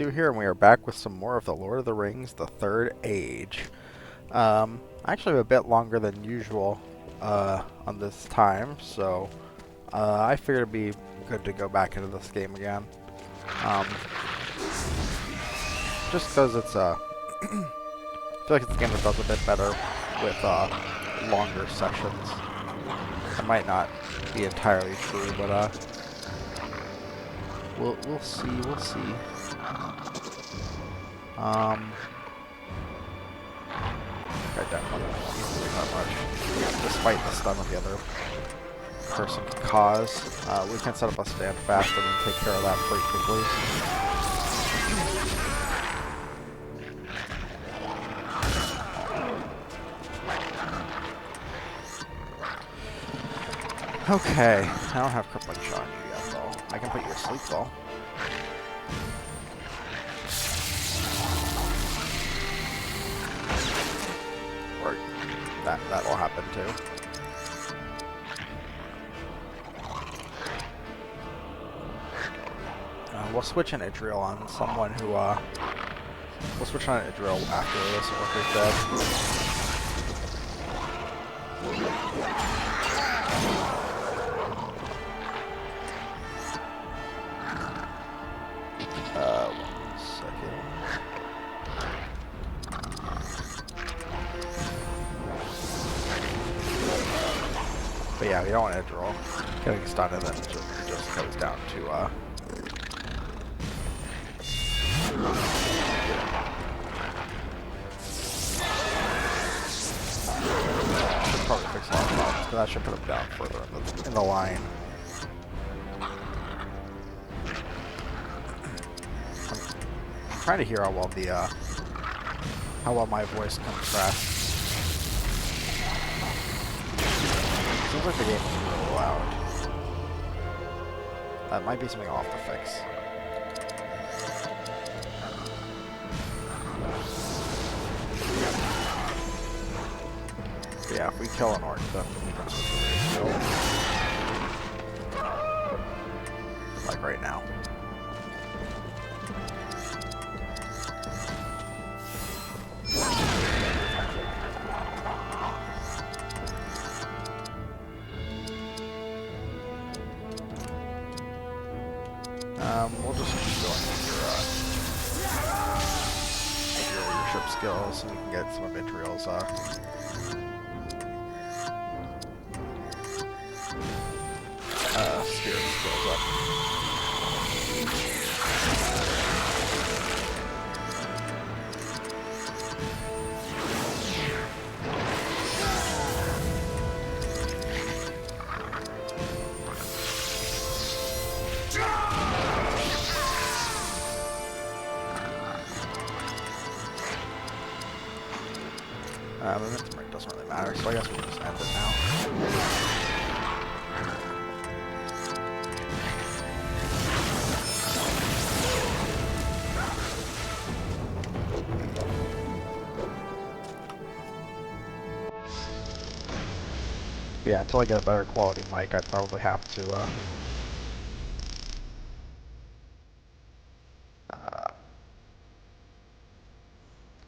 Stu here, and we are back with some more of the Lord of the Rings, The Third Age. Actually a bit longer than usual on this time, so I figured it'd be good to go back into this game again. Um, just because it's I feel like it's a game that does a bit better with longer sessions. It might not be entirely true, but we'll see. We'll see. I definitely don't want to do that much, despite the stun that the other person can cause. We can set up a stand fast and then take care of that pretty quickly. Okay, I don't have crippling shot on you yet, though. I can put you asleep, though. Or that'll happen too. We'll switch an Idril on someone who we'll switch on an Idril after this worker's dead. One second. But yeah, we don't want Idril getting stunned and then just goes down to should probably fix a lot of problems, because that should put him down further in the line. I'm trying to hear how well my voice comes across. Seems like the game is really loud. That might be something I'll have to fix. But yeah, if we kill an orc, then we can switch the ratio. Like right now. We'll just keep going with your leadership skills, so we can get some of Idril's spirit skills up. Momentum rate doesn't really matter, so I guess we'll just end it now. Yeah, until I get a better quality mic, I'd probably have to,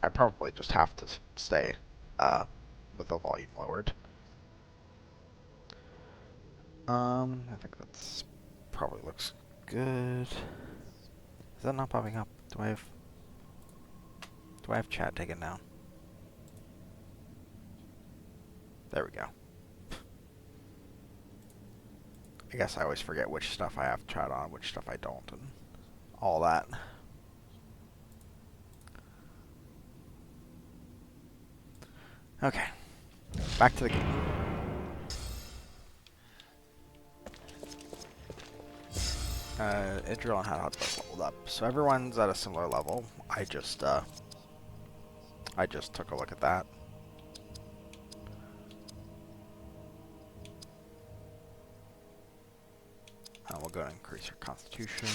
I'd probably just have to stay, with the volume lowered. I think that's probably looks good. Is that not popping up? Do I have chat taken down? There we go. I guess I always forget which stuff I have chat on, which stuff I don't, and all that. Okay, back to the game. Idril and Hadhod both leveled up, so everyone's at a similar level. I just took a look at that. We'll go and increase your constitution.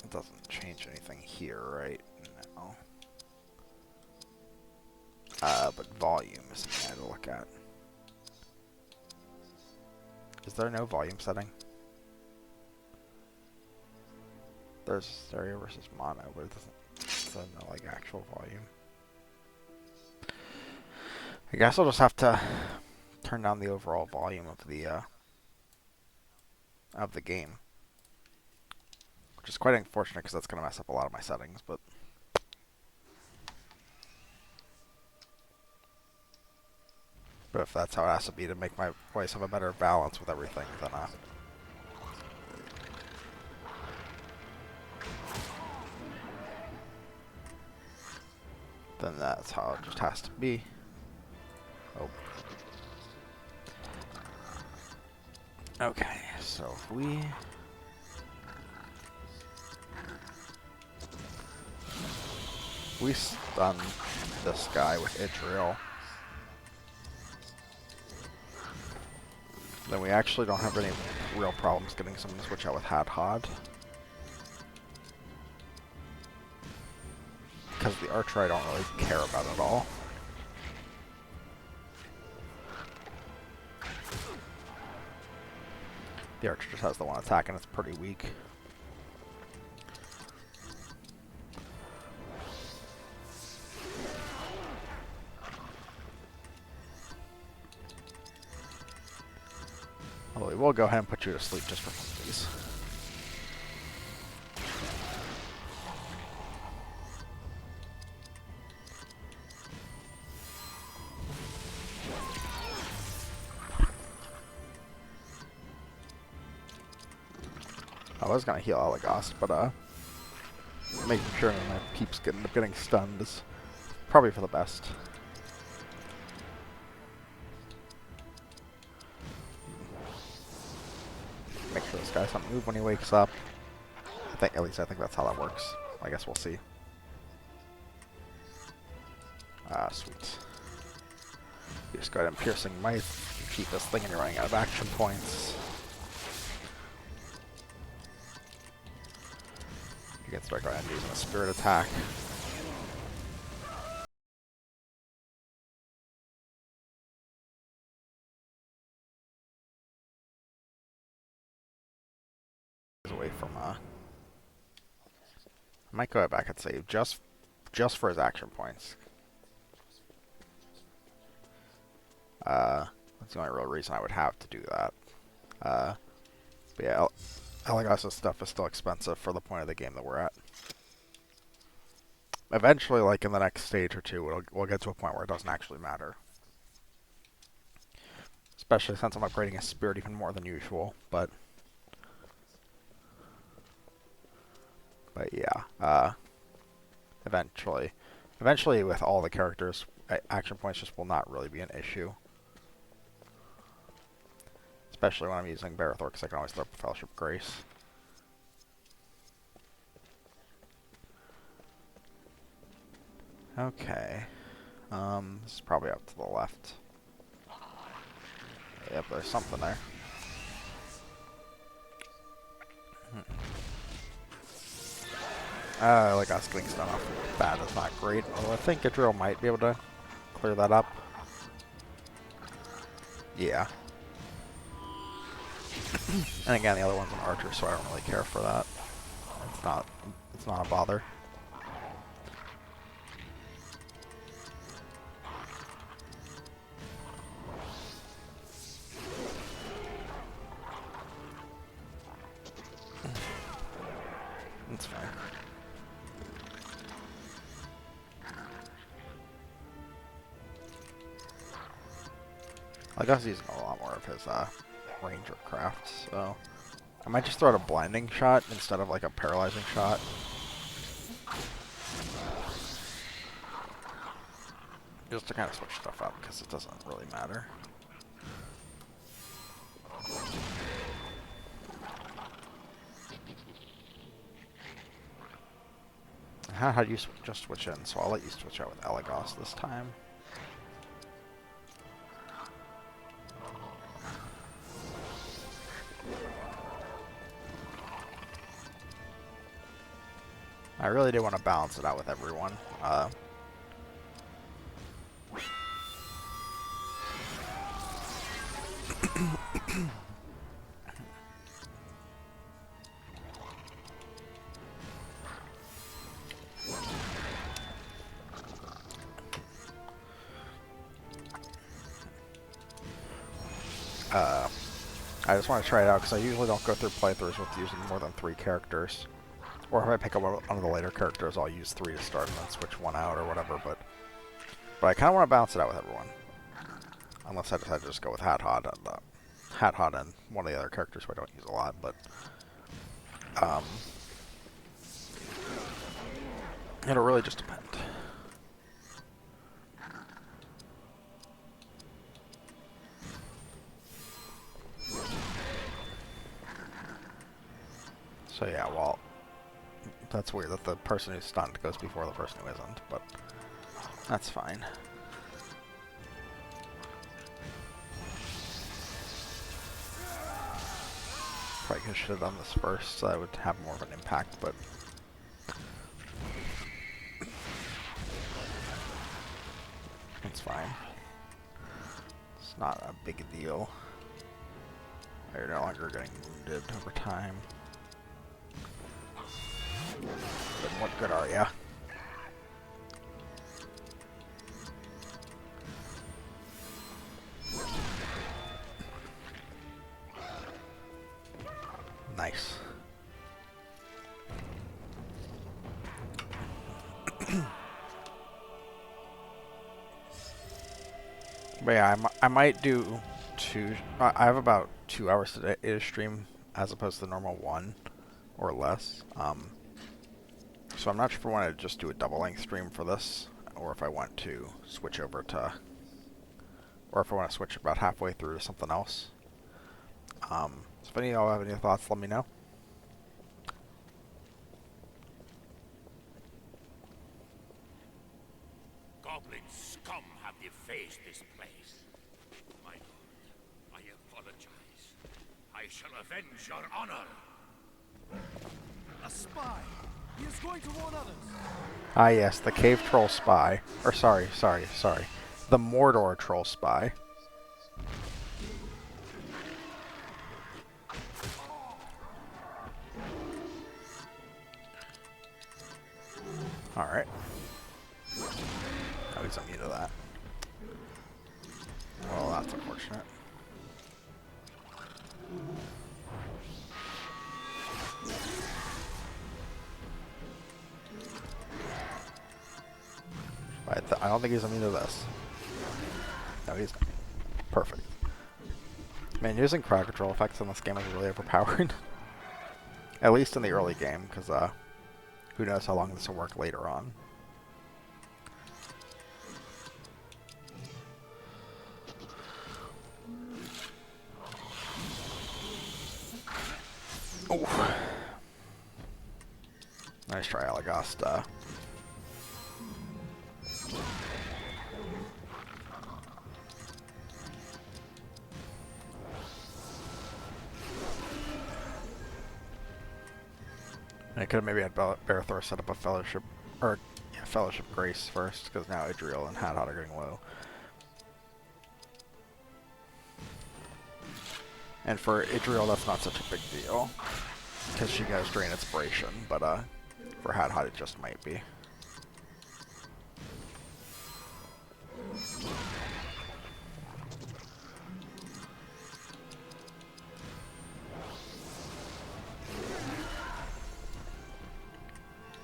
It doesn't change anything here, right? No. But volume is something I had to look at. Is there no volume setting? there's area versus mono, but it doesn't know like actual volume. I guess I'll just have to turn down the overall volume of the game, which is quite unfortunate because that's going to mess up a lot of my settings. But if that's how it has to be to make my voice have a better balance with everything, then that's how it just has to be. Oh. Okay, so if we stun this guy with Idril, then we actually don't have any real problems getting someone to switch out with Hadhod. Because the Archer I don't really care about at all. The Archer just has the one attack and it's pretty weak. Although we will go ahead and put you to sleep just for these. I was gonna heal Elagast, but making sure my peeps end up getting stunned is probably for the best. Make sure this guy doesn't move when he wakes up. At least I think that's how that works. I guess we'll see. Sweet. You just go ahead and Piercing Might, keep this thing and you're running out of action points. You can start going ahead and using a Spirit Attack. Away from I might go back and save just for his action points. That's the only real reason I would have to do that. But yeah, Elagast's stuff is still expensive for the point of the game that we're at. Eventually, like in the next stage or two, we'll get to a point where it doesn't actually matter. Especially since I'm upgrading his Spirit even more than usual, but yeah, eventually with all the characters, action points just will not really be an issue. Especially when I'm using Barathor, because I can always throw up Fellowship Grace. Okay. This is probably up to the left. Yep, there's something there. Like us getting stunned off bad is not great. Although I think Idril might be able to clear that up. Yeah. And again, the other one's an Archer, so I don't really care for that. It's not a bother. It's fine. I guess he's using a lot more of his Ranger craft, so I might just throw out a blinding shot instead of like a paralyzing shot. Just to kind of switch stuff up, because it doesn't really matter. How do you just switch in? So I'll let you switch out with Elagast this time. I really do want to balance it out with everyone. I just want to try it out because I usually don't go through playthroughs with using more than 3 characters. Or if I pick up one of the later characters, I'll use 3 to start and then switch 1 out or whatever. But I kind of want to balance it out with everyone. Unless I decide to just go with Hat-Hod and one of the other characters who I don't use a lot. But it'll really just depend. So yeah, well, that's weird that the person who's stunned goes before the person who isn't, but that's fine. Probably should have done this first so that would have more of an impact, but it's fine. It's not a big deal. You're no longer getting wounded over time. But what good are ya? Nice. But yeah, I might do 2. I have about 2 hours today to stream as opposed to the normal 1 or less. So I'm not sure if I want to just do a double length stream for this, or if I want to switch over to, or if I want to switch about halfway through to something else. So if any of y'all have any thoughts, let me know. Goblin scum have defaced this place. My lord, I apologize. I shall avenge your honor. A spy! He is going to warn others! Ah yes, the cave troll spy. Or sorry. The Mordor troll spy. Alright. Oh, he's immune to that. Well, that's unfortunate. I don't think he's immune to this. No, he's not. Perfect. Man, using crowd control effects in this game is really overpowered. At least in the early game, because who knows how long this will work later on. Oh. Nice try, Alagasta. I could have maybe had Barathor set up a Fellowship, or yeah, Fellowship Grace first, because now Idriel and Hat-Hod are getting low. And for Idriel, that's not such a big deal, because she goes Drain Inspiration, but for Hat-Hod it just might be.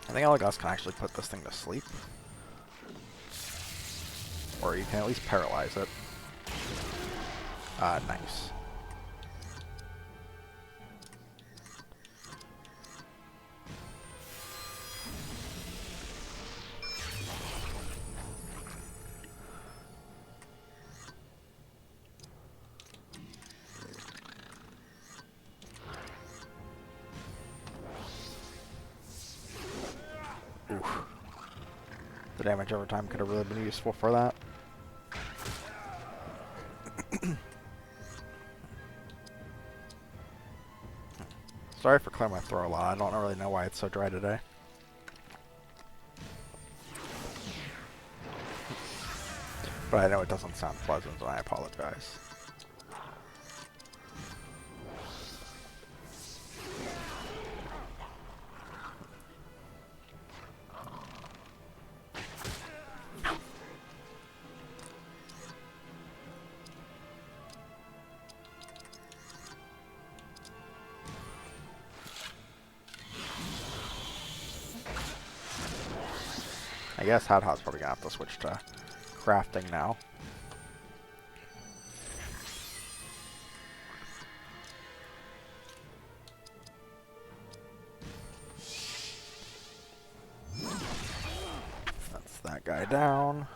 I think Elagos can actually put this thing to sleep. Or you can at least paralyze it. Nice. Oof. The damage over time could have really been useful for that. Sorry for clearing my throat a lot. I don't really know why it's so dry today. But I know it doesn't sound pleasant, and I apologize. I guess Hadhad's probably gonna have to switch to crafting now. That's that guy down.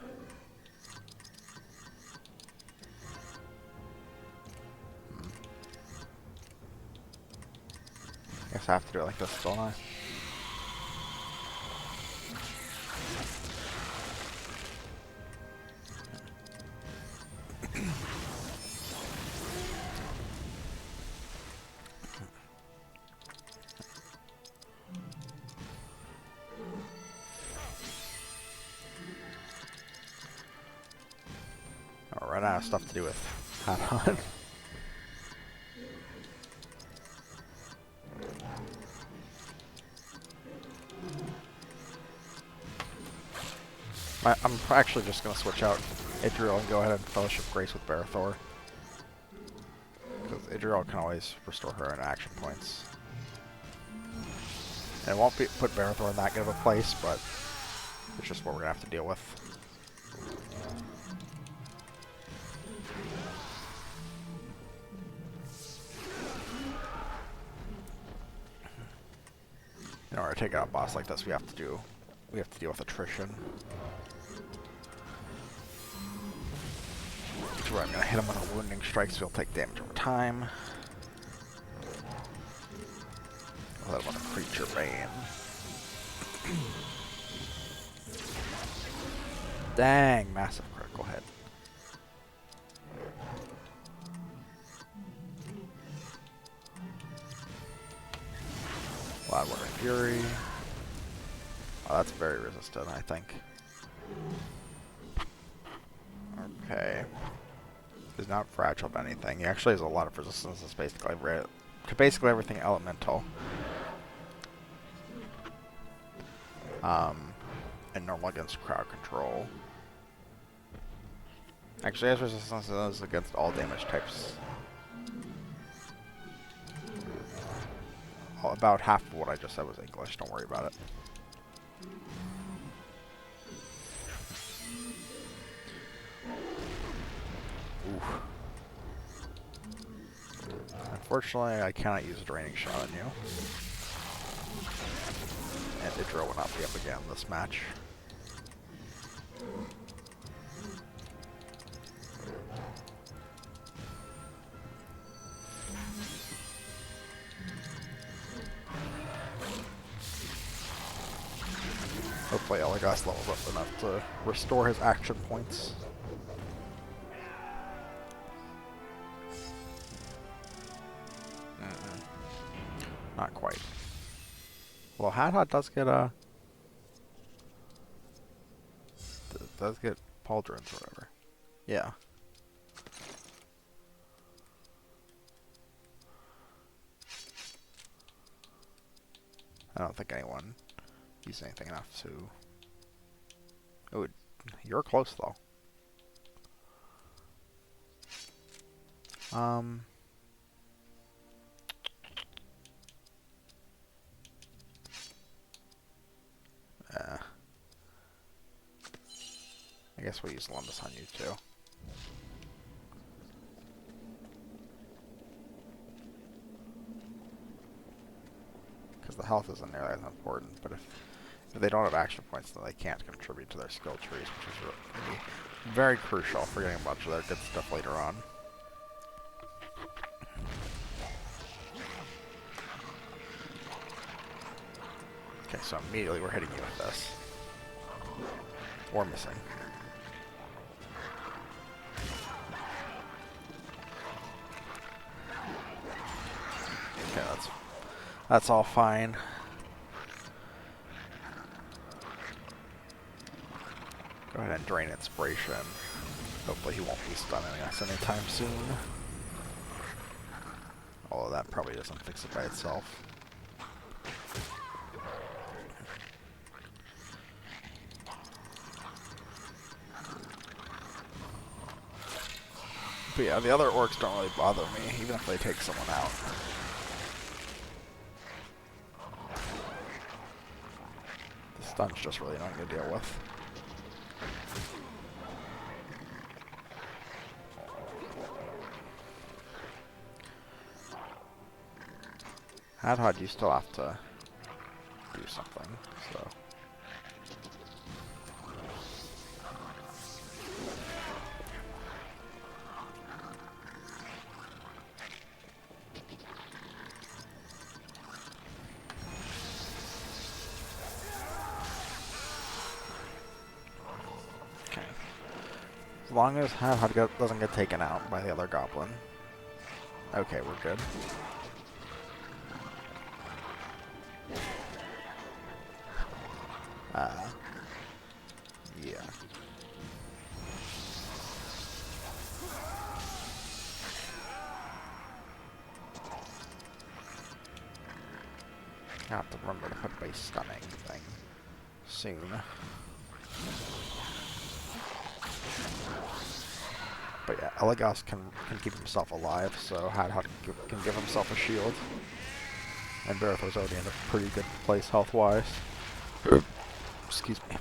Guess I have to do it like this, don't I? I'll run out of stuff to do with Hadhad. I'm actually just going to switch out Idril and go ahead and Fellowship Grace with Barathor. Because Idril can always restore her own action points. And it won't put Barathor in that good of a place, but it's just what we're going to have to deal with. In order to take out a boss like this, we have to deal with attrition. Which is where I'm going to hit him with a wounding strike, so he'll take damage over time. I'll hit him with a creature bane. Dang, massive critical hit. Loudwater Fury. Oh, that's very resistant, I think. Okay. He's not fragile to anything. He actually has a lot of resistance to basically everything elemental. And normal against crowd control. Actually, he has resistance against all damage types. About half of what I just said was English. Don't worry about it. Oof. Unfortunately, I cannot use a draining shot on you. And Idril will not be up again this match. Hopefully Elagos levels up enough to restore his action points. Not quite. Well, Hadhad does get pauldrons or whatever. Yeah. I don't think anyone used anything enough to... Oh, you're close though. I guess we'll use Lumbus on you too. Because the health isn't nearly as important, but if they don't have action points, then they can't contribute to their skill trees, which is really very crucial for getting a bunch of their good stuff later on. Okay, so immediately we're hitting you with this. Or missing. Okay, that's all fine. Go ahead and drain Inspiration. Hopefully he won't be stunning us anytime soon. Although that probably doesn't fix it by itself. But yeah, the other orcs don't really bother me, even if they take someone out. The stun's just really not going to deal with. Hadhod, you still have to do something, so. Okay. As long as Hadhod doesn't get taken out by the other goblin. Okay, we're good. Yeah. I have to remember to put my stunning thing soon. But yeah, Elagos can keep himself alive, so Hadhod can give himself a shield. And Barathor's already in a pretty good place health-wise. Excuse me.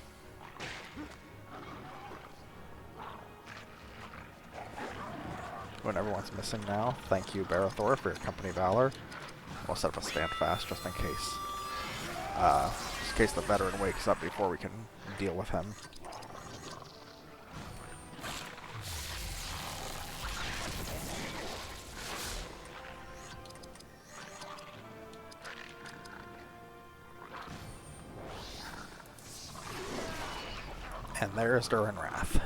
When everyone's missing now, thank you, Barathor, for your company valor. We'll set up a stand fast just in case the veteran wakes up before we can deal with him. And there's Durin Wrath.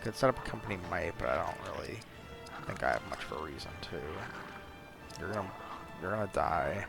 Could set up a company might, but I don't really think I have much of a reason to. You're gonna die.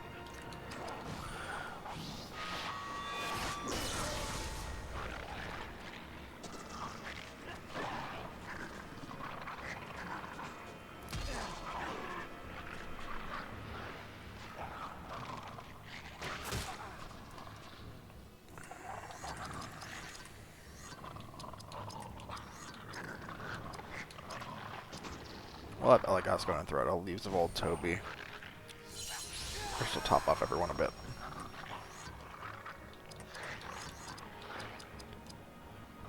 We'll have Elagos go and throw out Leaves of Old Toby. Just to top up everyone a bit.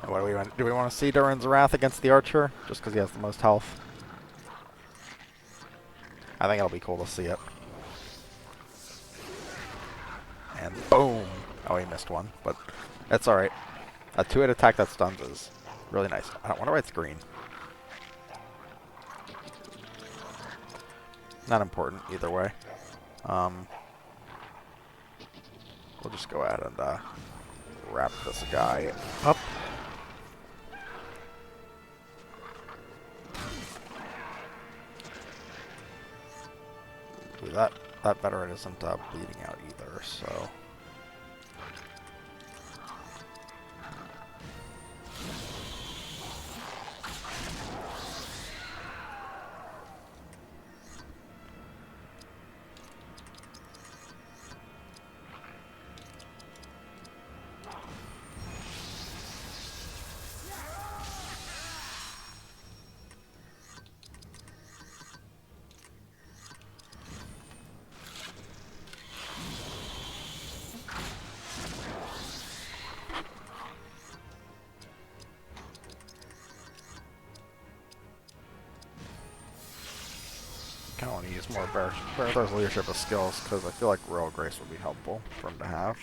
And what do we want to see Durin's Wrath against the Archer? Just because he has the most health? I think it'll be cool to see it. And boom! Oh, he missed one, but that's alright. A 2-hit attack that stuns is really nice. I wonder why it's green. Not important either way. We'll just go ahead and wrap this guy up. That veteran isn't bleeding out either, so. I want to use more Barathor's leadership of skills because I feel like Royal Grace would be helpful for him to have.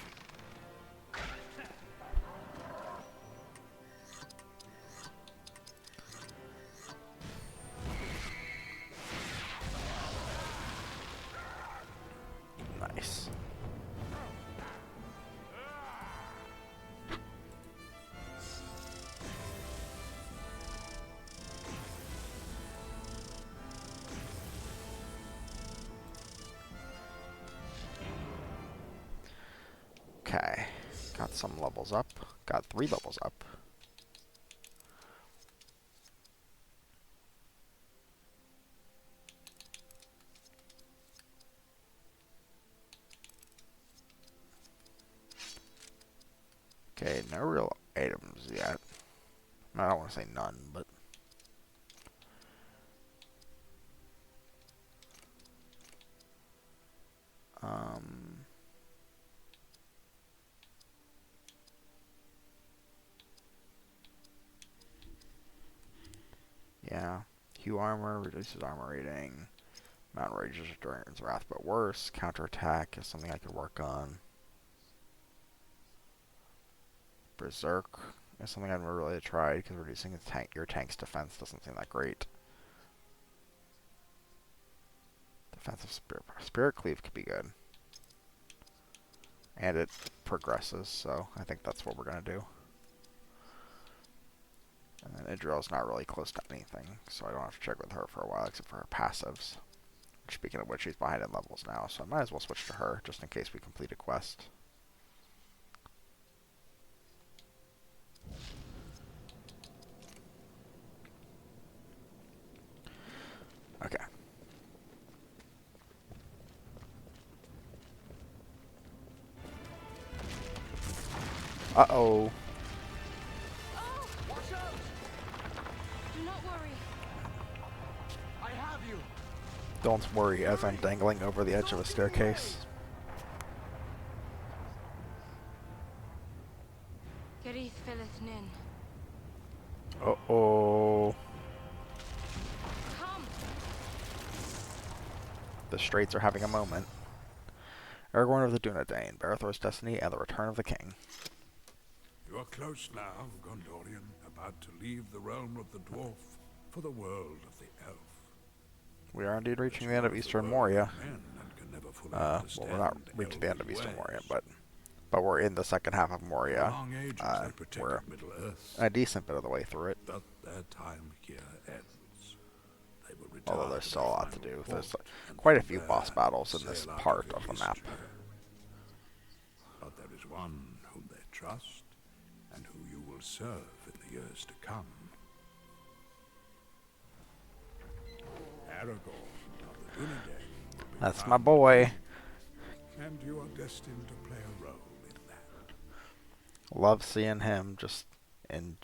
Nice. Okay, got some levels up. Got 3 levels up. Okay, no real items yet. I don't want to say none, but... Yeah. Hue armor reduces armor rating. Mountain rages during its wrath, but worse. Counterattack is something I could work on. Berserk is something I've never really tried because reducing your tank's defense doesn't seem that great. Defensive Spirit Cleave could be good. And it progresses, so I think that's what we're going to do. And then Idril's not really close to anything, so I don't have to check with her for a while except for her passives. Speaking of which, she's behind in levels now, so I might as well switch to her just in case we complete a quest. Okay. Uh-oh. Oh! Watch out! Do not worry. I have you! Don't worry, as I'm dangling over the edge of a staircase. Garith filleth nin. Uh-oh. Come! The Straits are having a moment. Aragorn of the Dunedain, Barethor's Destiny, and the Return of the King. You are close now, Gondorian, about to leave the realm of the dwarf for the world of the elf. We are indeed reaching the end of Eastern Moria. Well, we're not reaching the end of Eastern Moria, but we're in the second half of Moria. We're a decent bit of the way through it. But their time here ends. They will Although retire there's to still the a lot to final do. port There's and quite a from few there boss battles in this sail out part into of the map. history. But there is one whom they trust, and who you will serve in the years to come. Aragorn of the Dunedain. That's my boy. And you are destined to play a role in that. Love seeing him just in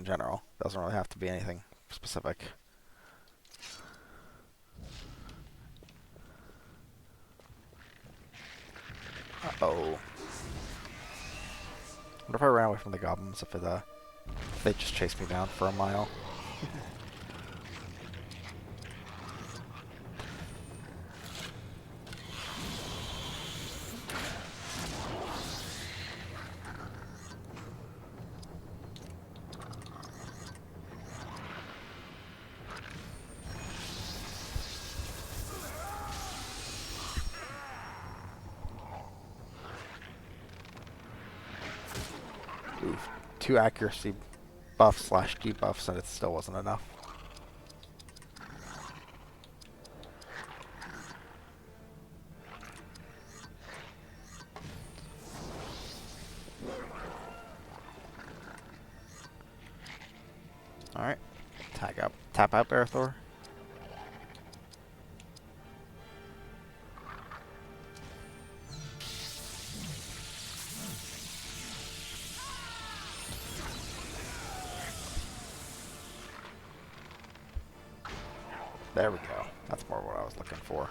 general. Doesn't really have to be anything specific. Uh-oh. What if I ran away from the goblins if they just chased me down for a mile? Oof. 2 accuracy buffs / debuffs and it still wasn't enough. Alright. Tap out Barethor. There we go. That's more what I was looking for.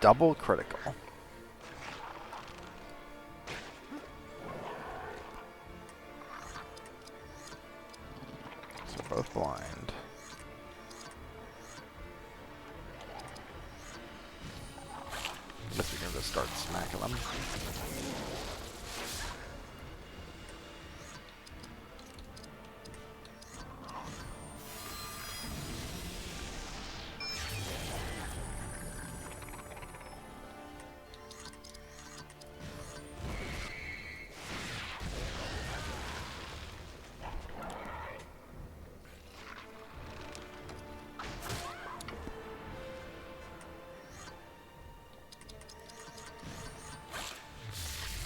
Double critical. So both blind. Guess we can just start smacking them.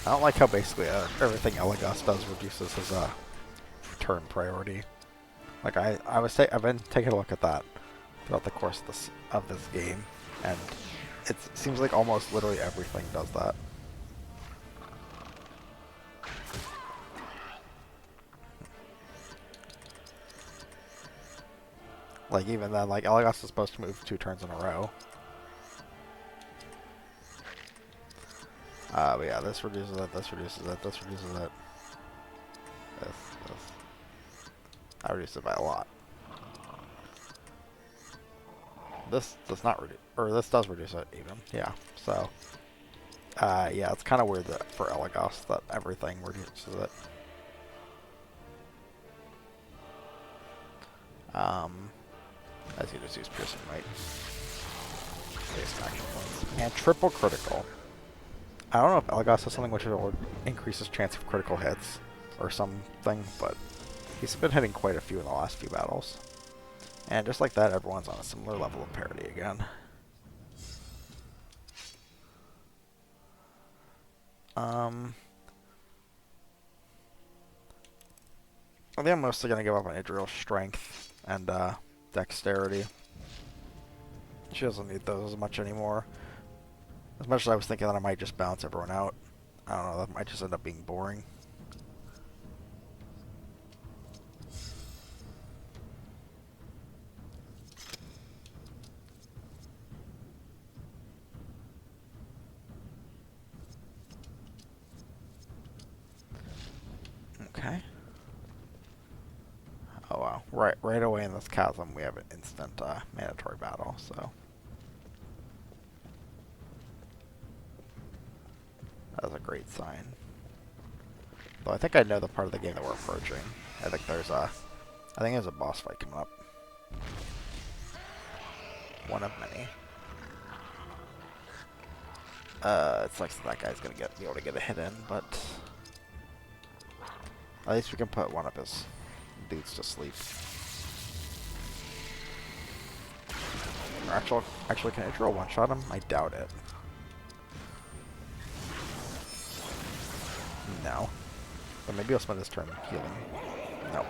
I don't like how basically everything Elagos does reduces his turn priority. Like I've been taking a look at that throughout the course of this game, and it seems like almost literally everything does that. Like, even then, like, Elagos is supposed to move 2 turns in a row. But yeah, this reduces it, this reduces it, this reduces it. This. I reduced it by a lot. This does not reduce, or this does reduce it even. Yeah, so. Yeah, it's kind of weird that for Elagos that everything reduces it. As you just use Piercing Might. Base action points. And triple critical. I don't know if Elagos has something which will increase his chance of critical hits or something, but he's been hitting quite a few in the last few battles. And just like that, everyone's on a similar level of parity again. I think I'm mostly going to give up on Idril's strength and dexterity. She doesn't need those as much anymore. As much as I was thinking that I might just balance everyone out. I don't know, that might just end up being boring. Okay. Oh wow. Right away in this chasm we have an instant mandatory battle, so. That's a great sign. Though I think I know the part of the game that we're approaching. I think there's a boss fight coming up. One of many. It's like that guy's gonna be able to get a hit in, but at least we can put one of his dudes to sleep. Or actually, can Idril one-shot him? I doubt it. No. But maybe I'll spend this turn healing. No.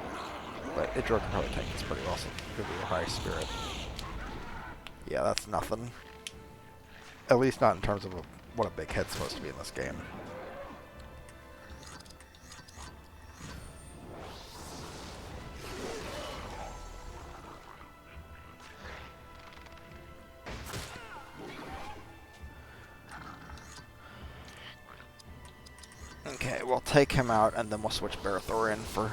But Idril can probably tank this pretty well, so give me a high spirit. Yeah, that's nothing. At least not in terms of what a big hit's supposed to be in this game. Okay, we'll take him out, and then we'll switch Barathor in for,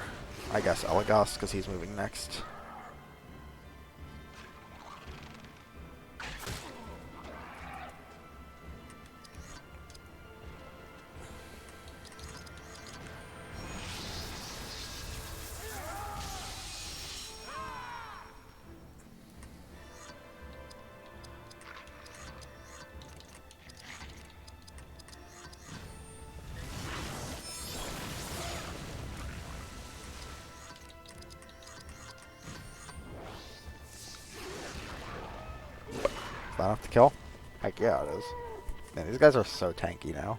I guess, Elagos, because he's moving next. Is that enough to kill? Heck yeah, it is. Man, these guys are so tanky now.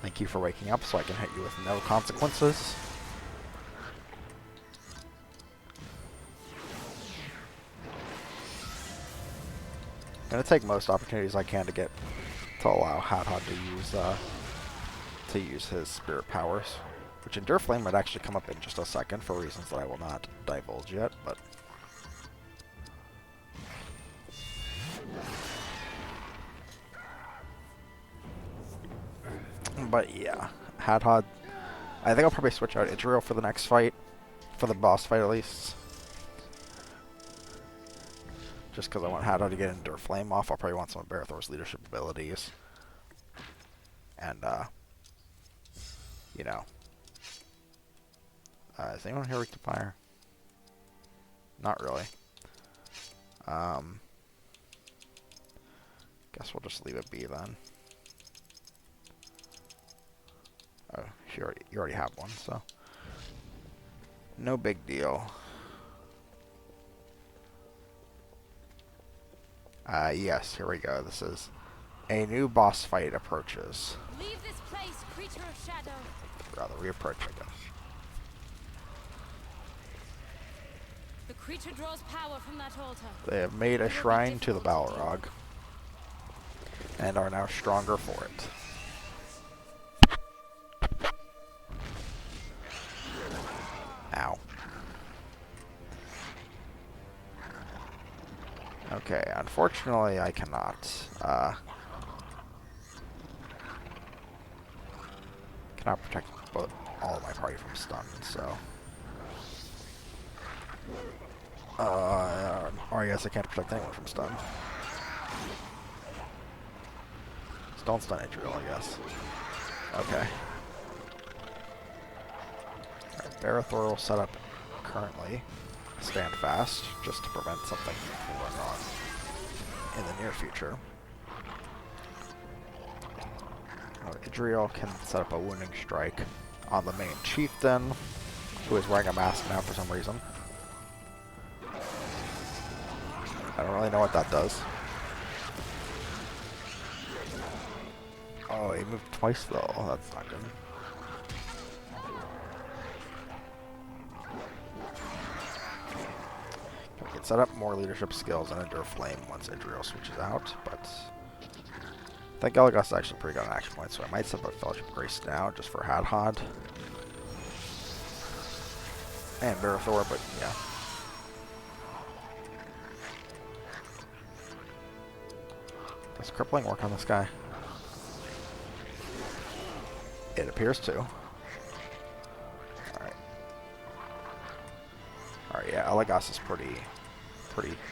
Thank you for waking up so I can hit you with no consequences. I'm gonna take most opportunities I can to allow Hadhod to use his spirit powers, which Endure Flame might actually come up in just a second for reasons that I will not divulge yet, but yeah, Hadhod. I think I'll probably switch out Idril for the next fight, for the boss fight at least. Just because I want Hadhod to get Endure Flame off, I'll probably want some of Barathor's leadership abilities. And, you know. Is anyone here weak to fire? Not really. Guess we'll just leave it be then. Oh, you already have one, so no big deal. Yes, here we go. This is a new boss fight approaches. Leave this place, creature of shadow. Rather, reapproach, I guess. The creature draws power from that altar. They have made a shrine to the Balrog. and are now stronger for it. Ow. Okay, unfortunately I cannot protect all of my party from stun, so or I guess I can't protect anyone from stun. Just don't stun Idriel, I guess. Okay. Alright, Barathor will set up currently stand fast, just to prevent something from going on in the near future. Idriel can set up a wounding strike on the main chieftain, who is wearing a mask now for some reason. I don't really know what that does. Oh, he moved twice though. That's not good. We can set up more leadership skills and Endure Flame once Idriel switches out, but I think Elagos is actually pretty good on action points, so I might set up Fellowship Grace now just for Hadhod. And Barathor, but yeah. Does crippling work on this guy? It appears to. Alright. Alright, yeah, Elagos is pretty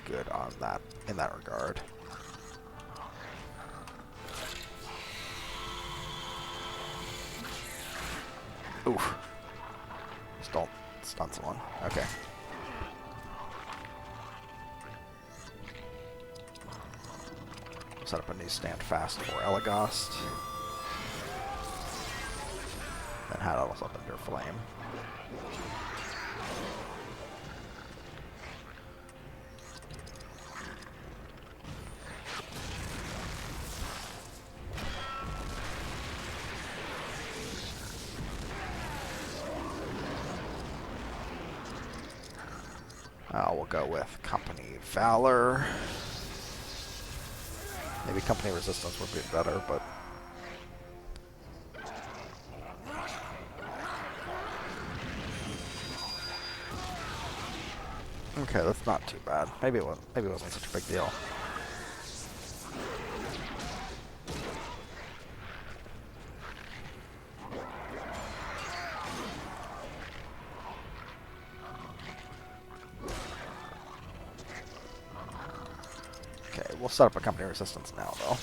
good on that in that regard. Oof. Just don't stun someone. Okay. Set up a new stand fast for Elagos. Then Hadhod was up under Flame. We'll go with Company Valor. Maybe Company Resistance would be better, but okay, that's not too bad. Maybe it wasn't such a big deal. Okay, we'll set up a Company Resistance now, though.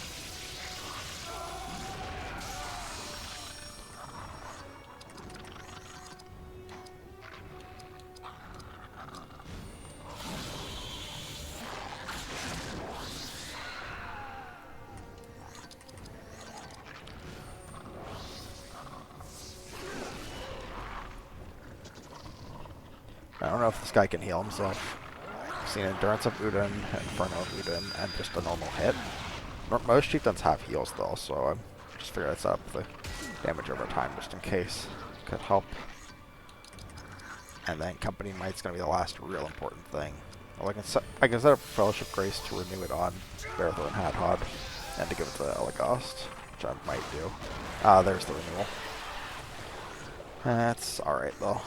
I don't know if this guy can heal himself. I've seen Endurance of Udin, Inferno of Udin, and just a normal hit. Most chieftains have heals though, so I just figured I'd set up the damage over time just in case. Could help. And then Company Might's gonna be the last real important thing. Well, I can set up Fellowship Grace to renew it on Barathor and Hadhod, and to give it to Elagos, which I might do. There's the renewal. That's alright though.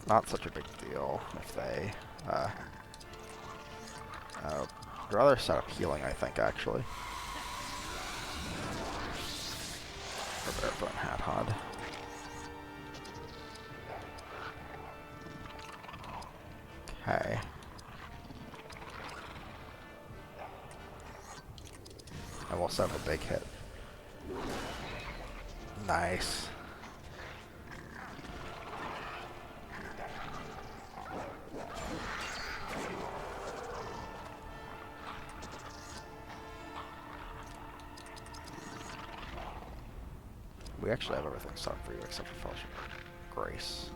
Not such a big deal if they I'd rather set up healing, I think, actually. For Barathor and Hadhod. Okay. And we'll set up a big hit. Nice. We actually have everything set up for you except for Fellowship Grace.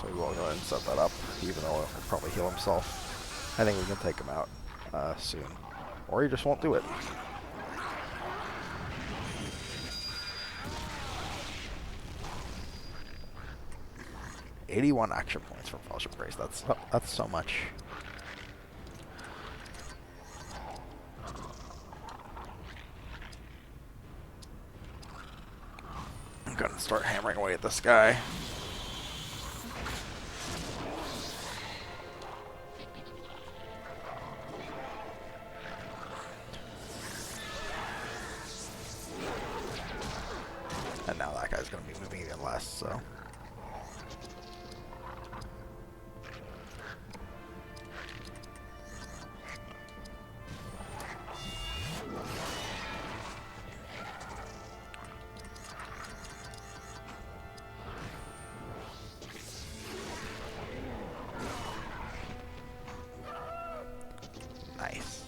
So we will go ahead and set that up, even though he'll probably heal himself. I think we can take him out soon. Or he just won't do it. 81 action points for Fellowship Grace. That's so much. I'm gonna start hammering away at this guy. And now that guy's gonna be moving even less, so. Nice.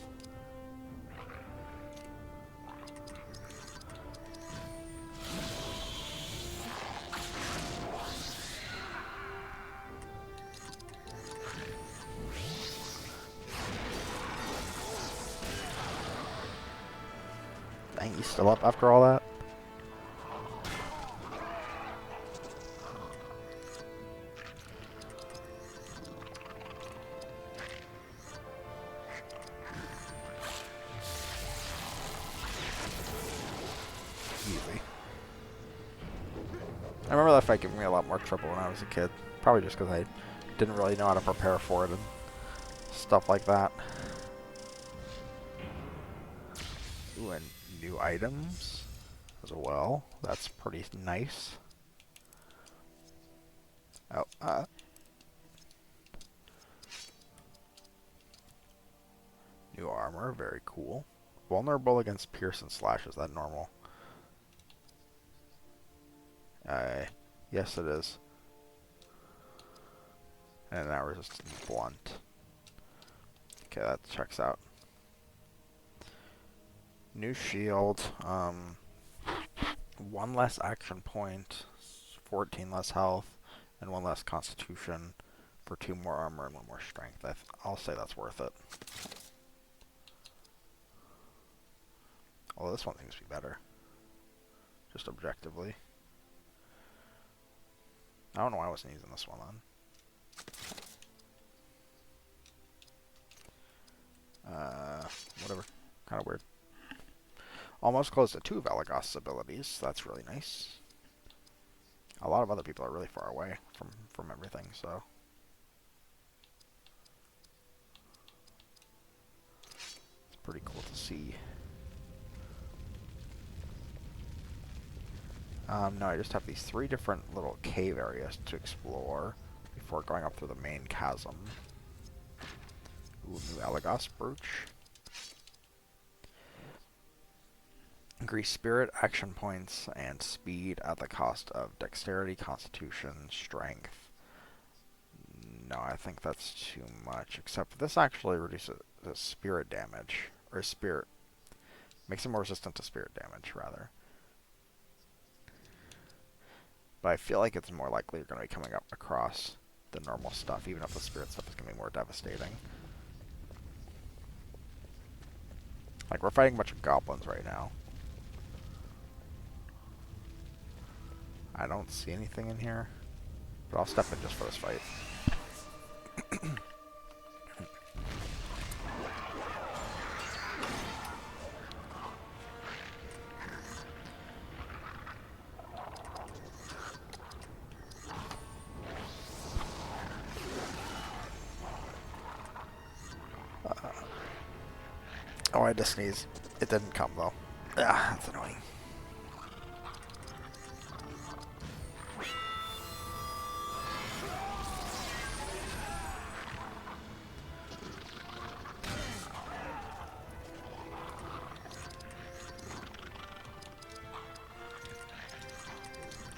Dang, you still up after all that? Easy. I remember that fight giving me a lot more trouble when I was a kid. Probably just because I didn't really know how to prepare for it and stuff like that. Ooh, and new items as well. That's pretty nice. Oh, new armor, very cool. Vulnerable against pierce and slash, is that normal? Yes it is. And now resistance blunt. Okay, that checks out. New shield, 1 less action point, 14 less health, and 1 less constitution for 2 more armor and 1 more strength. I'll say that's worth it. Although this one seems to be better. Just objectively. I don't know why I wasn't using this one on. Whatever. Kind of weird. Almost close to 2 of Elagost's abilities. That's really nice. A lot of other people are really far away from everything, so. It's pretty cool to see. No, I just have these 3 different little cave areas to explore before going up through the main chasm. Ooh, new Elagos brooch. Increase spirit, action points, and speed at the cost of dexterity, constitution, strength. No, I think that's too much. Except this actually reduces the spirit damage. Or spirit. Makes it more resistant to spirit damage, rather. But I feel like it's more likely you're going to be coming up across the normal stuff, even if the spirit stuff is going to be more devastating. Like, we're fighting a bunch of goblins right now. I don't see anything in here, but I'll step in just for this fight. Oh, I just sneezed. It didn't come, though. Ah, that's annoying.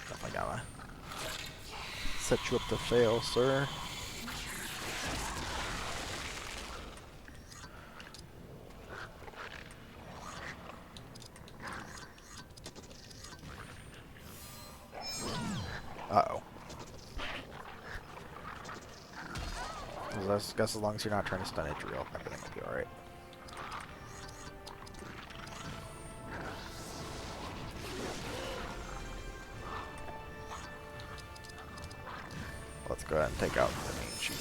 Definitely gotta set you up to fail, sir. Uh-oh. I guess as long as you're not trying to stun Adriel, everything will be alright. Let's and take out the main chief.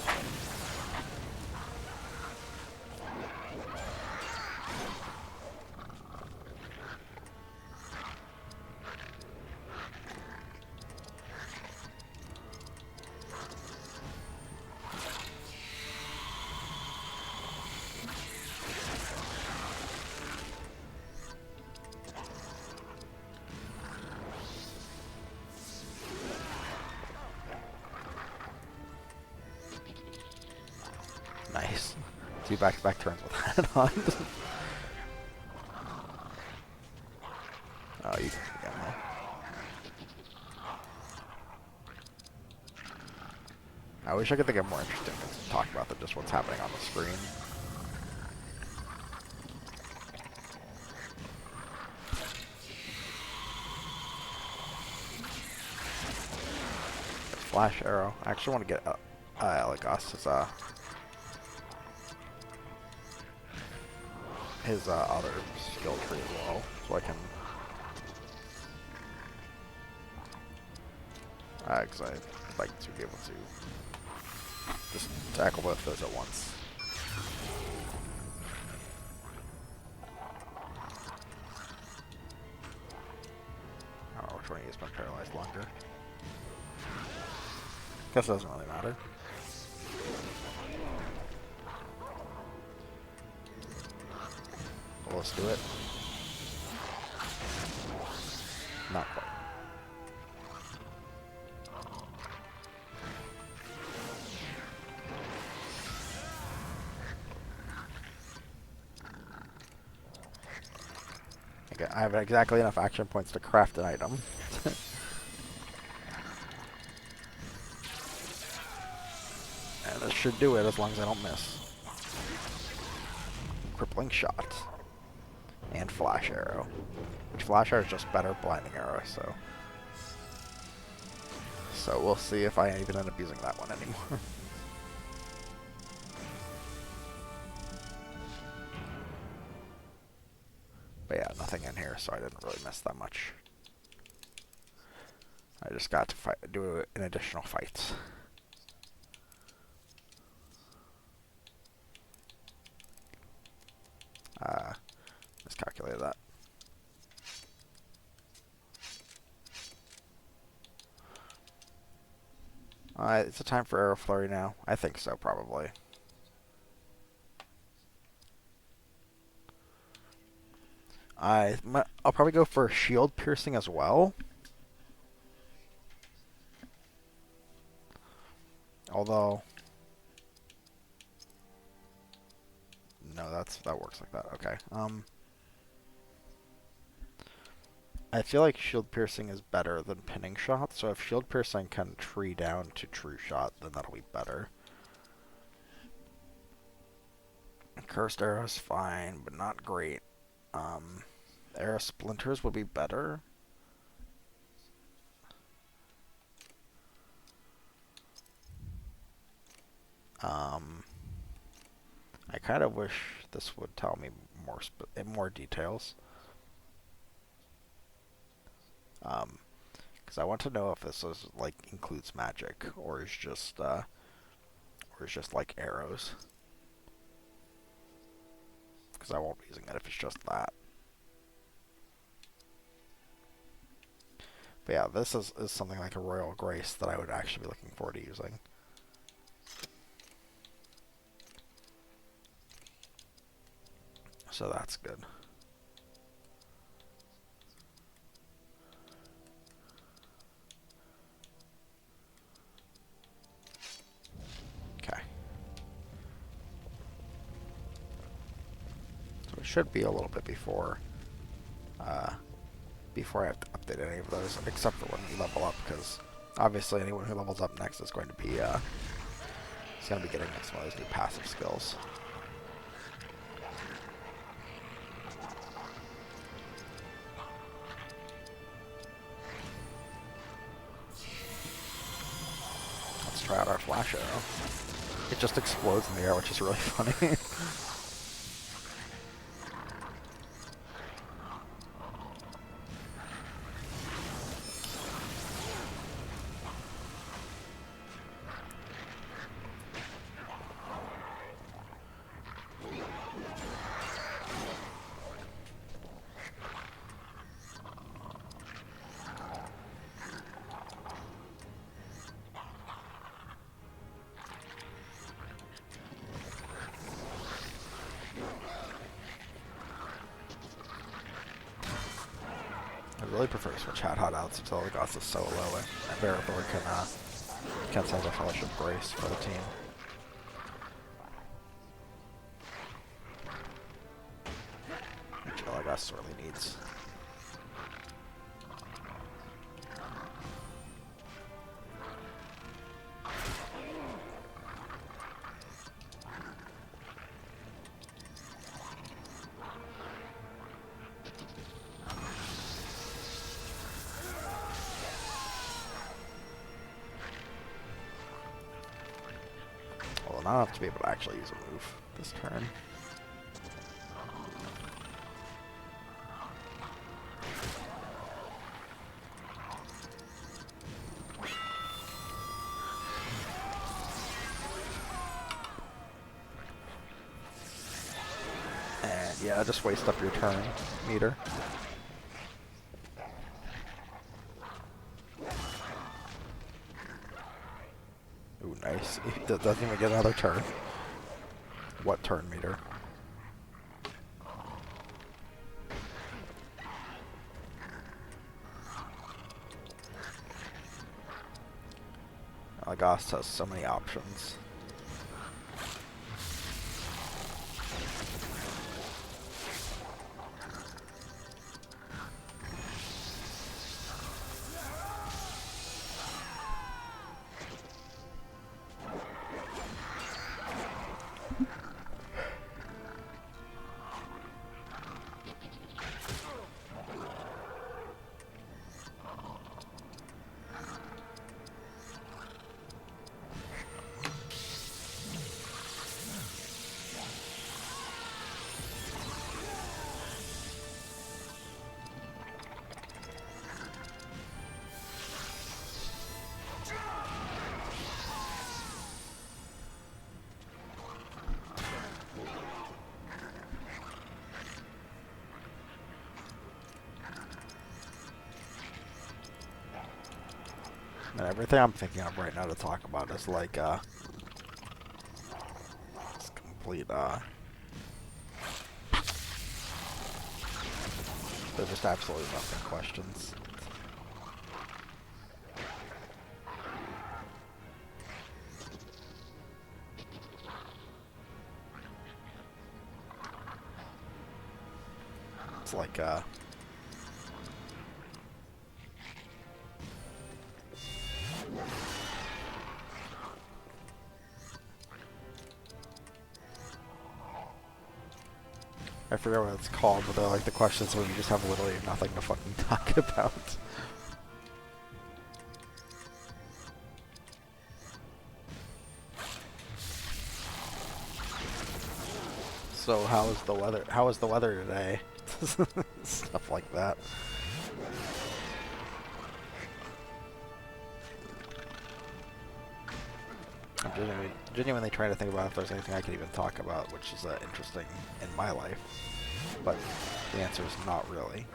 Nice. 2 back-to-back turns with that on. Oh, you can get me. I wish I could think of more interesting things to talk about than just what's happening on the screen. Flash arrow. I actually want to get Elagos's his other skill tree as well, so I can because I'd like to be able to just tackle both those at once. I don't know which one he has been paralyzed longer. Guess it doesn't really matter. Well, let's do it. Not quite. Okay, I have exactly enough action points to craft an item. And this should do it as long as I don't miss. Crippling shot. And flash arrow. Which flash arrow is just better blinding arrow, so. So we'll see if I even end up using that one anymore. But yeah, nothing in here, so I didn't really miss that much. I just got to do an additional fight. Miscalculated that. It's a time for Arrow Flurry now. I think so, probably. I'll probably go for Shield Piercing as well. Although, no, that works like that. Okay. I feel like Shield Piercing is better than Pinning Shot, so if Shield Piercing can tree down to True Shot, then that'll be better. Cursed Arrow's fine, but not great. Arrow Splinters would be better. I kind of wish this would tell me more details. Because I want to know if this is like includes magic or is just like arrows. Because I won't be using it if it's just that. But yeah, this is something like a Royal Grace that I would actually be looking forward to using. So that's good. Okay. So it should be a little bit before I have to update any of those, except for when we level up, because obviously anyone who levels up next is going to be getting some of those new passive skills. Let's try out our flash arrow. It just explodes in the air, which is really funny. really prefer to switch Hat out since Elagos is so low, and Varithor can send a Fellowship Grace for the team. Which Elagos sorely needs. Well, not enough to be able to actually use a move this turn. And yeah, just waste up your turn meter. Ooh, nice. He doesn't even get another turn. What turn meter? Elagos has so many options. And everything I'm thinking of right now to talk about is like, it's complete, they're just absolutely nothing questions. It's like, I forget what it's called, but they're like the questions where you just have literally nothing to fucking talk about. So how is the weather? How is the weather today? Stuff like that. I'm genuinely trying to think about if there's anything I could even talk about, which is interesting in my life. But the answer is not really.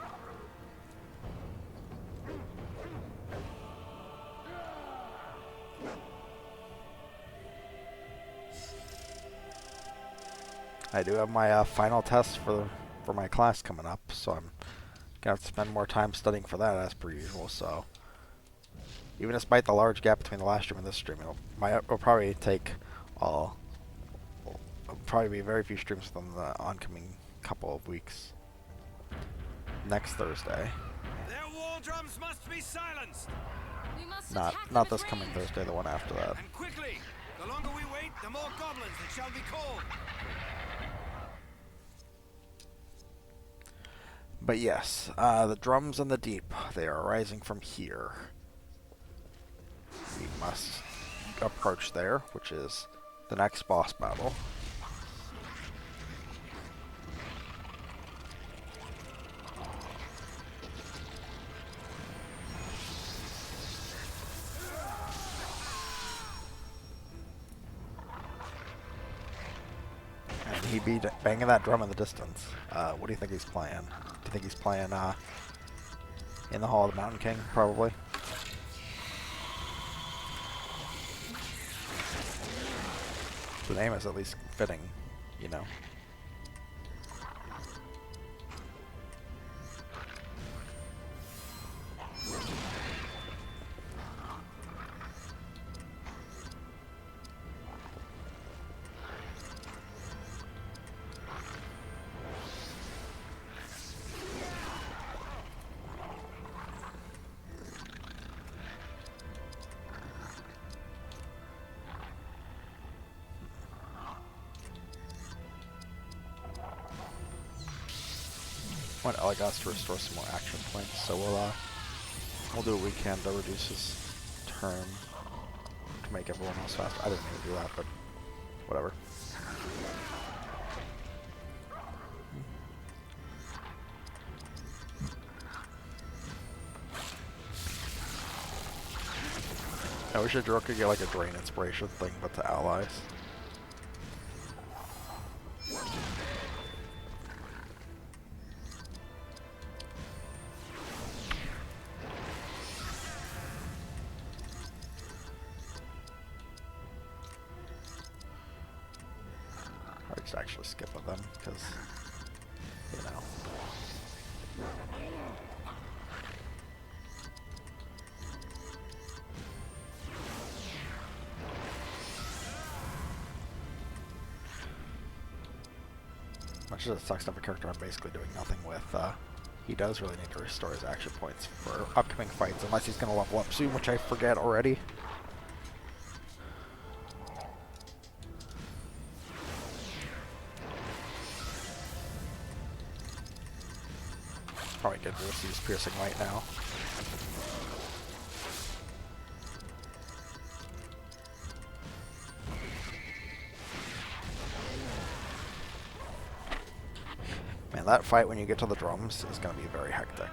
I do have my final test for my class coming up, so I'm gonna have to spend more time studying for that as per usual. So even despite the large gap between the last stream and this stream, it'll probably take probably be very few streams within the oncoming couple of weeks. Next Thursday. Their war drums must be silenced. We must attack them Not at this coming range. Thursday, the one after that. And quickly! The longer we wait, the more goblins it shall be called. But yes, the drums in the deep, they are rising from here. We must approach there, which is the next boss battle. And he be banging that drum in the distance. What do you think he's playing? Do you think he's playing in the Hall of the Mountain King? Probably. The name is at least fitting, you know. want Elagos to restore some more action points, so we'll do what we can to reduce his turn to make everyone else faster. I didn't mean to do that, but whatever. I wish Adro could get like a drain inspiration thing, but to allies. I just actually skip with them because, you know. Much as it sucks to have a character I'm basically doing nothing with, he does really need to restore his action points for upcoming fights, unless he's going to level up soon, which I forget already. Probably good to use Piercing Light now. Man, that fight when you get to the drums is going to be very hectic.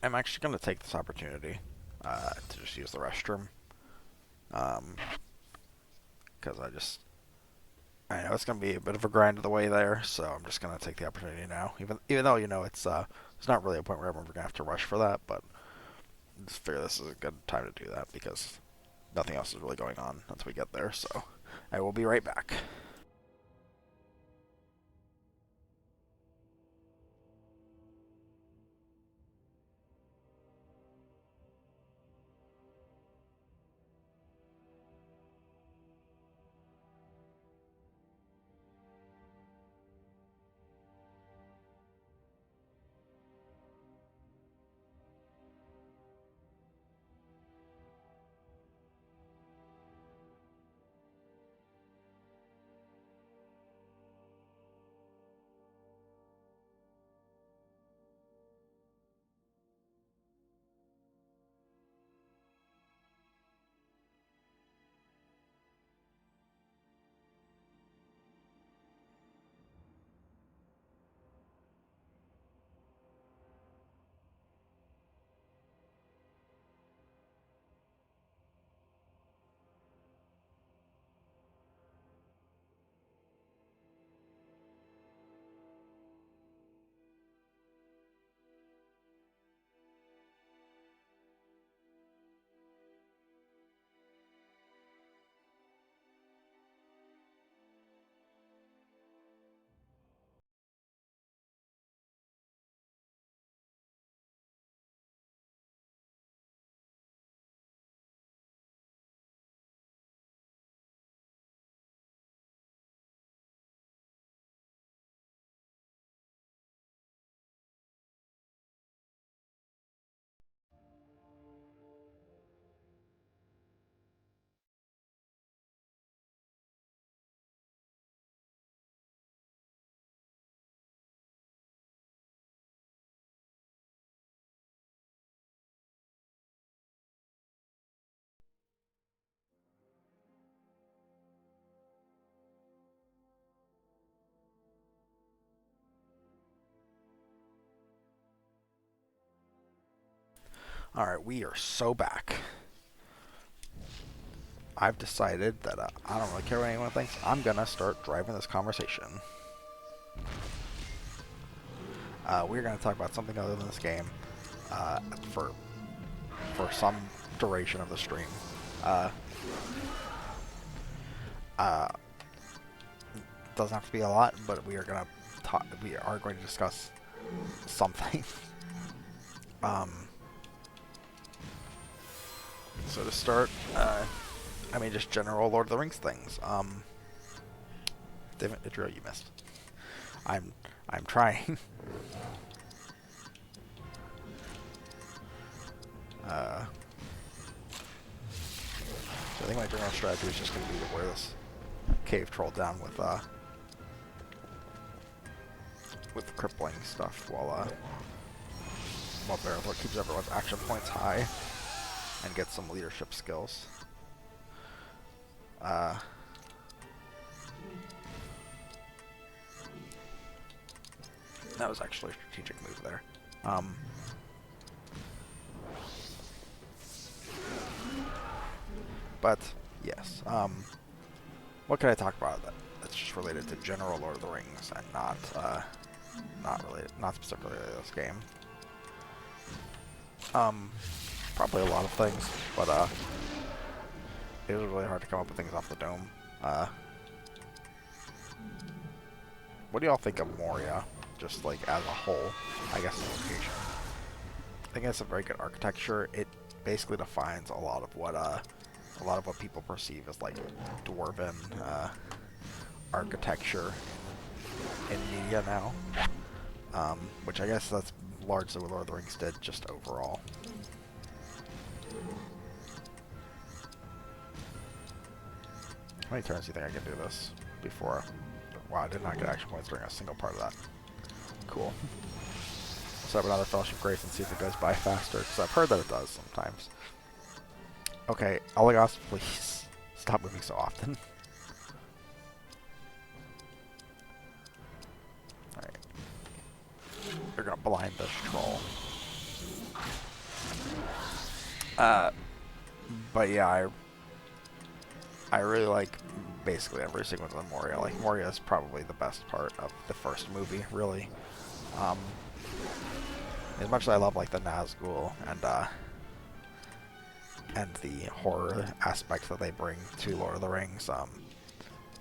I'm actually going to take this opportunity to just use the restroom. Because I know it's going to be a bit of a grind of the way there, so I'm just going to take the opportunity now. Even though, you know, it's not really a point where I'm ever going to have to rush for that, but I just figure this is a good time to do that because nothing else is really going on until we get there, so I will be right back. Alright, we are so back. I've decided that I don't really care what anyone thinks. I'm gonna start driving this conversation. We're gonna talk about something other than this game for some duration of the stream. Doesn't have to be a lot, but we are gonna going to discuss something. So to start, I mean, just general Lord of the Rings things. Damn it, Idrio, you missed. I'm trying. I think my general strategy is just going to be to wear this cave troll down with crippling stuff while Barathor keeps everyone's action points high and gets some leadership skills. That was actually a strategic move there. But yes, what can I talk about that's just related to general Lord of the Rings and not specifically to this game? Probably a lot of things, but it was really hard to come up with things off the dome. What do y'all think of Moria, just like as a whole? I guess the location. I think it's a very good architecture. It basically defines a lot of what people perceive as like dwarven architecture in media now, which I guess that's largely what Lord of the Rings did just overall. How many turns do you think I can do this before? Wow, I did not get action points during a single part of that. Cool. Let's have another Fellowship Grace and see if it goes by faster, because I've heard that it does sometimes. Okay, Elagos, please stop moving so often. Alright. You're gonna blind this troll. But yeah, I really like basically every sequence of Moria. Like, Moria is probably the best part of the first movie, really. As much as I love like the Nazgul and the horror aspects that they bring to Lord of the Rings, I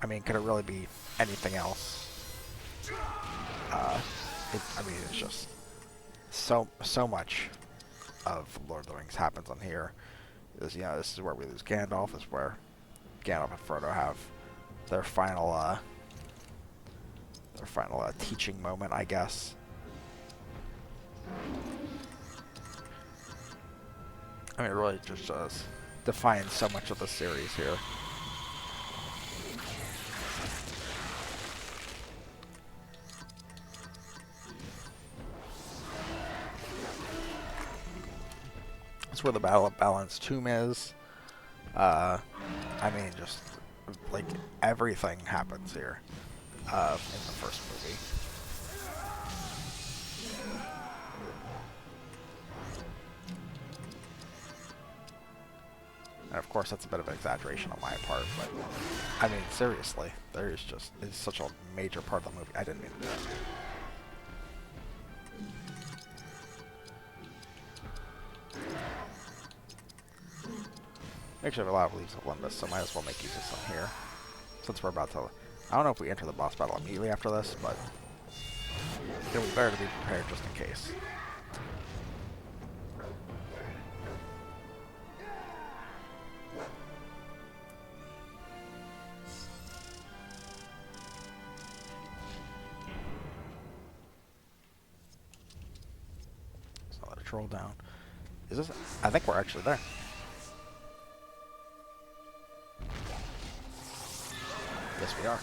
mean, could it really be anything else? I mean, it's just so much of Lord of the Rings happens on here. This is where we lose Gandalf. This is where Gandalf and Frodo have their final teaching moment, I guess. I mean, it really just defines so much of the series here. That's where the Battle of Balin's Tomb is. I mean, just like everything happens here in the first movie. And of course, that's a bit of an exaggeration on my part, but I mean, seriously, it's such a major part of the movie. I didn't mean to do that. Actually, I have a lot of Leaves of Olympus, so might as well make use of some here. Since we're about to... I don't know if we enter the boss battle immediately after this, but it would be better to be prepared just in case. So let it troll down. Is this... I think we're actually there. Yes, we are.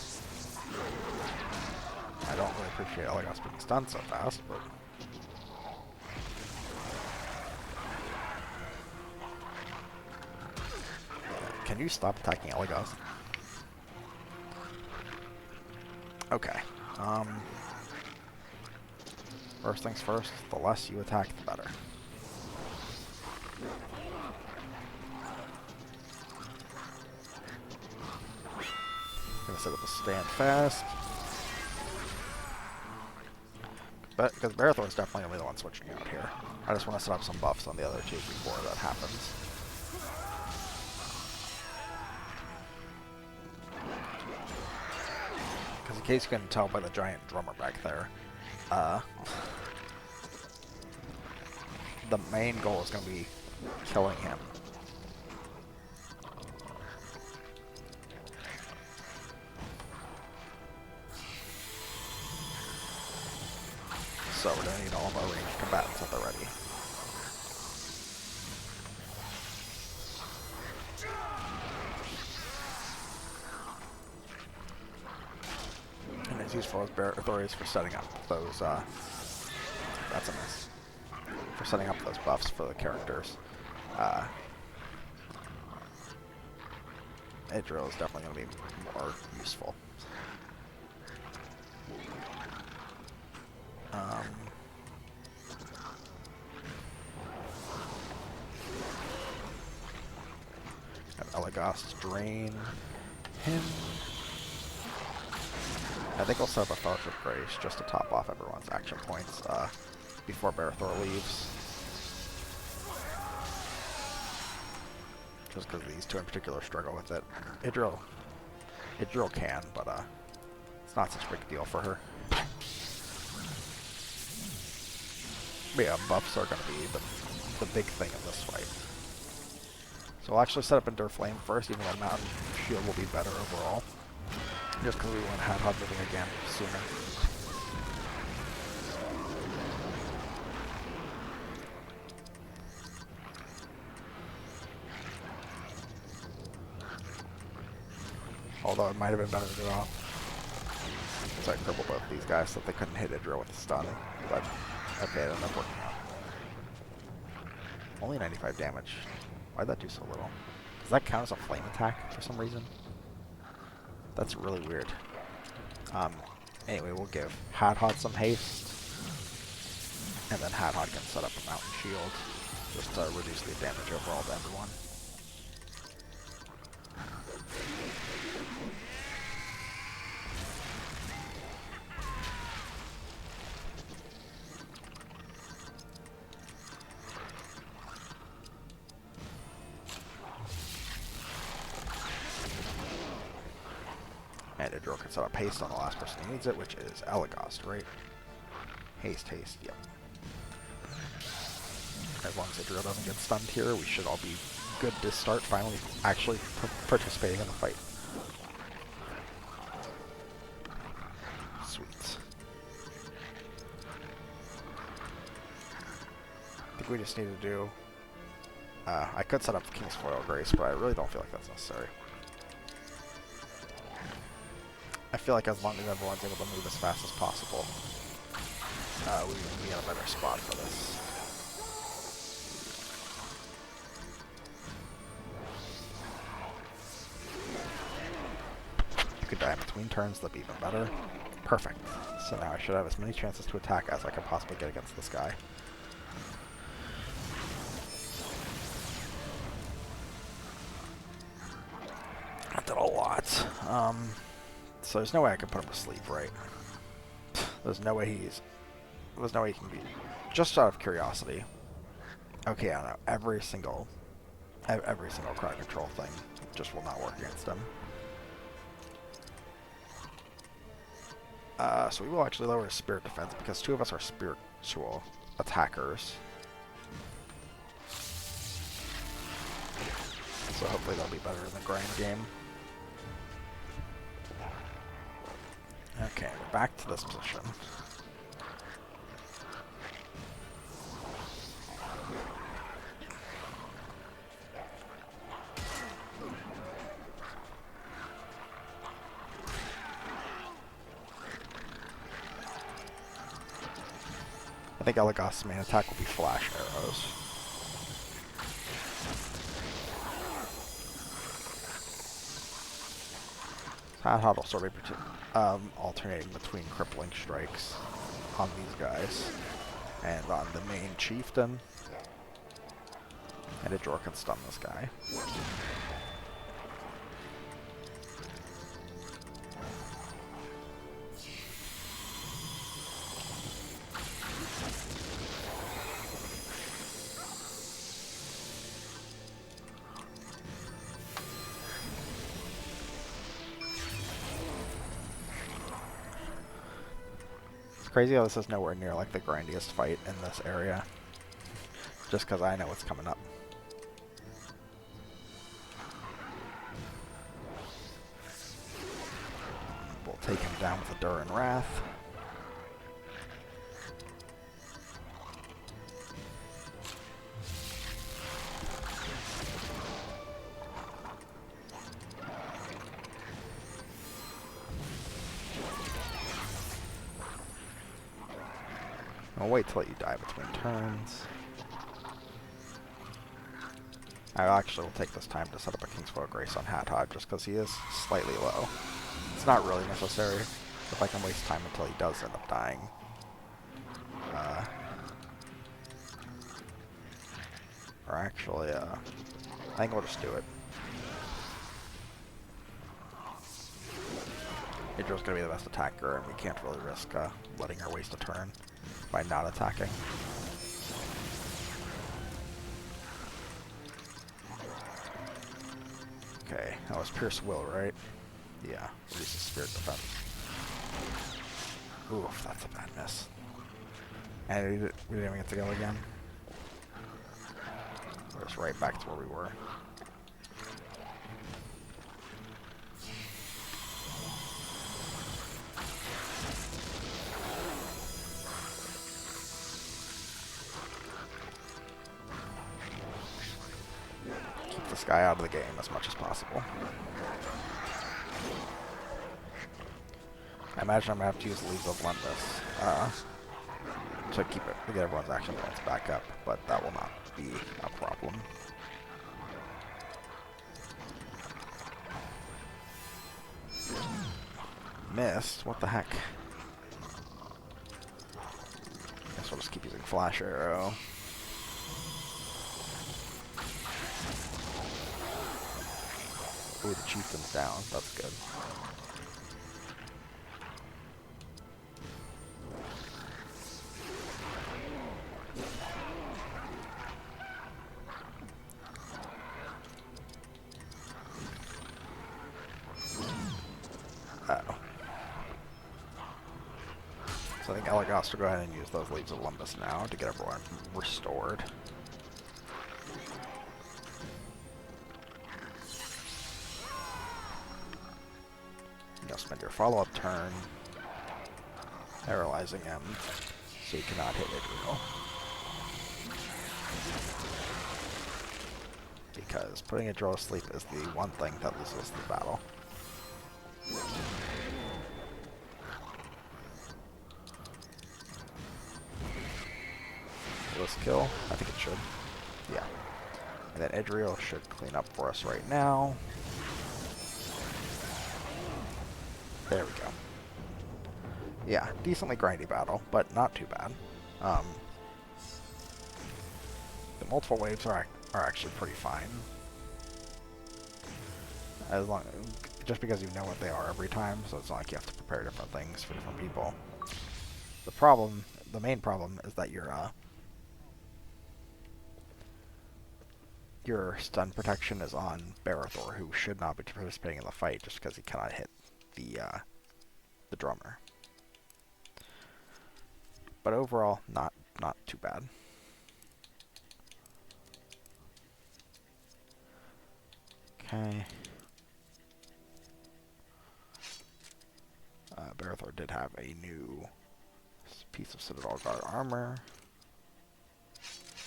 I don't really appreciate Elagos being stunned so fast, but... Can you stop attacking Elagos? Okay. First things first, the less you attack, the better. Gonna set up a stand fast. But because Barathor is definitely gonna be the one switching out here. I just want to set up some buffs on the other two before that happens. Because in case you couldn't tell by the giant drummer back there, the main goal is gonna be killing him. So we're going to need all of our ranged combatants at the ready. useful as Bear Authorities for setting up those, that's a miss. For setting up those buffs for the characters. Idril is definitely going to be more useful. Have Elagast drain him. I think I'll set up a Fellowship Grace just to top off everyone's action points before Barathor leaves. Just because these two in particular struggle with it. Idril can, but it's not such a big deal for her. But yeah, buffs are going to be the big thing in this fight. So I'll actually set up Endure Flame first, even though Mountain Shield will be better overall. Just because we want Hadhod moving again sooner. Although it might have been better to do off. So I crippled both these guys so that they couldn't hit Idril with a stun. But okay, it ended up working out. Only 95 damage. Why'd that do so little? Does that count as a flame attack for some reason? That's really weird. Anyway, we'll give Hadhod some haste. And then Hadhod can set up a Mountain Shield just to reduce the damage overall to everyone. And Idril can set up haste on the last person who needs it, which is Elagast, right? Haste, yep. As long as Idril doesn't get stunned here, we should all be good to start finally actually participating in the fight. Sweet. I think we just need to do... I could set up the King's Foil Grace, but I really don't feel like that's necessary. I feel like as long as everyone's able to move as fast as possible, we will be in a better spot for this. You could die in between turns, that'd be even better. Perfect. So now I should have as many chances to attack as I can possibly get against this guy. I did a lot. So there's no way I can put him to sleep, right? There's no way he can be. Just out of curiosity. Okay, I don't know. Every single crowd control thing just will not work against him. So we will actually lower his spirit defense because two of us are spiritual attackers. So hopefully that'll be better in the grind game. Okay, we're back to this position. I think Elagast's main attack will be flash arrows. Hadhod will sort of be alternating between crippling strikes on these guys and on the main chieftain. And Idril can stun this guy. Crazy how this is nowhere near like the grindiest fight in this area. Just because I know what's coming up. We'll take him down with a Durin Wrath. I'll wait till you die between turns. I actually will take this time to set up a King's Foil Grace on Hadhod just because he is slightly low. It's not really necessary if I can waste time until he does end up dying. Or actually, I think we'll just do it. Idril's gonna be the best attacker, and we can't really risk letting her waste a turn by not attacking. Okay, that was Pierce Will, right? Yeah, reduces Spirit Defense. Oof, that's a bad miss. And we didn't even get to go again. We're just right back to where we were. Keep this guy out of the game as much as possible. I imagine I'm going to have to use Leaves of Lembas to keep it, to get everyone's action points back up, but that will not be a problem. Missed? What the heck? Guess we'll just keep using Flash Arrow. Ooh, the Chieftain's down. That's good. So I think Elagast will go ahead and use those Leaves of Lembas now to get everyone restored. You'll spend your follow-up turn paralyzing him so you cannot hit Idril. Because putting Idril to sleep is the one thing that loses the battle. Will this kill? I think it should. Yeah. And then Idril should clean up for us right now. There we go. Yeah, decently grindy battle, but not too bad. The multiple waves are actually pretty fine. As long, just because you know what they are every time, so it's not like you have to prepare different things for different people. The problem, the main problem, is that your stun protection is on Barithor, who should not be participating in the fight just because he cannot hit the drummer. But overall, not too bad. Okay. Barithor did have a new piece of Citadel Guard armor.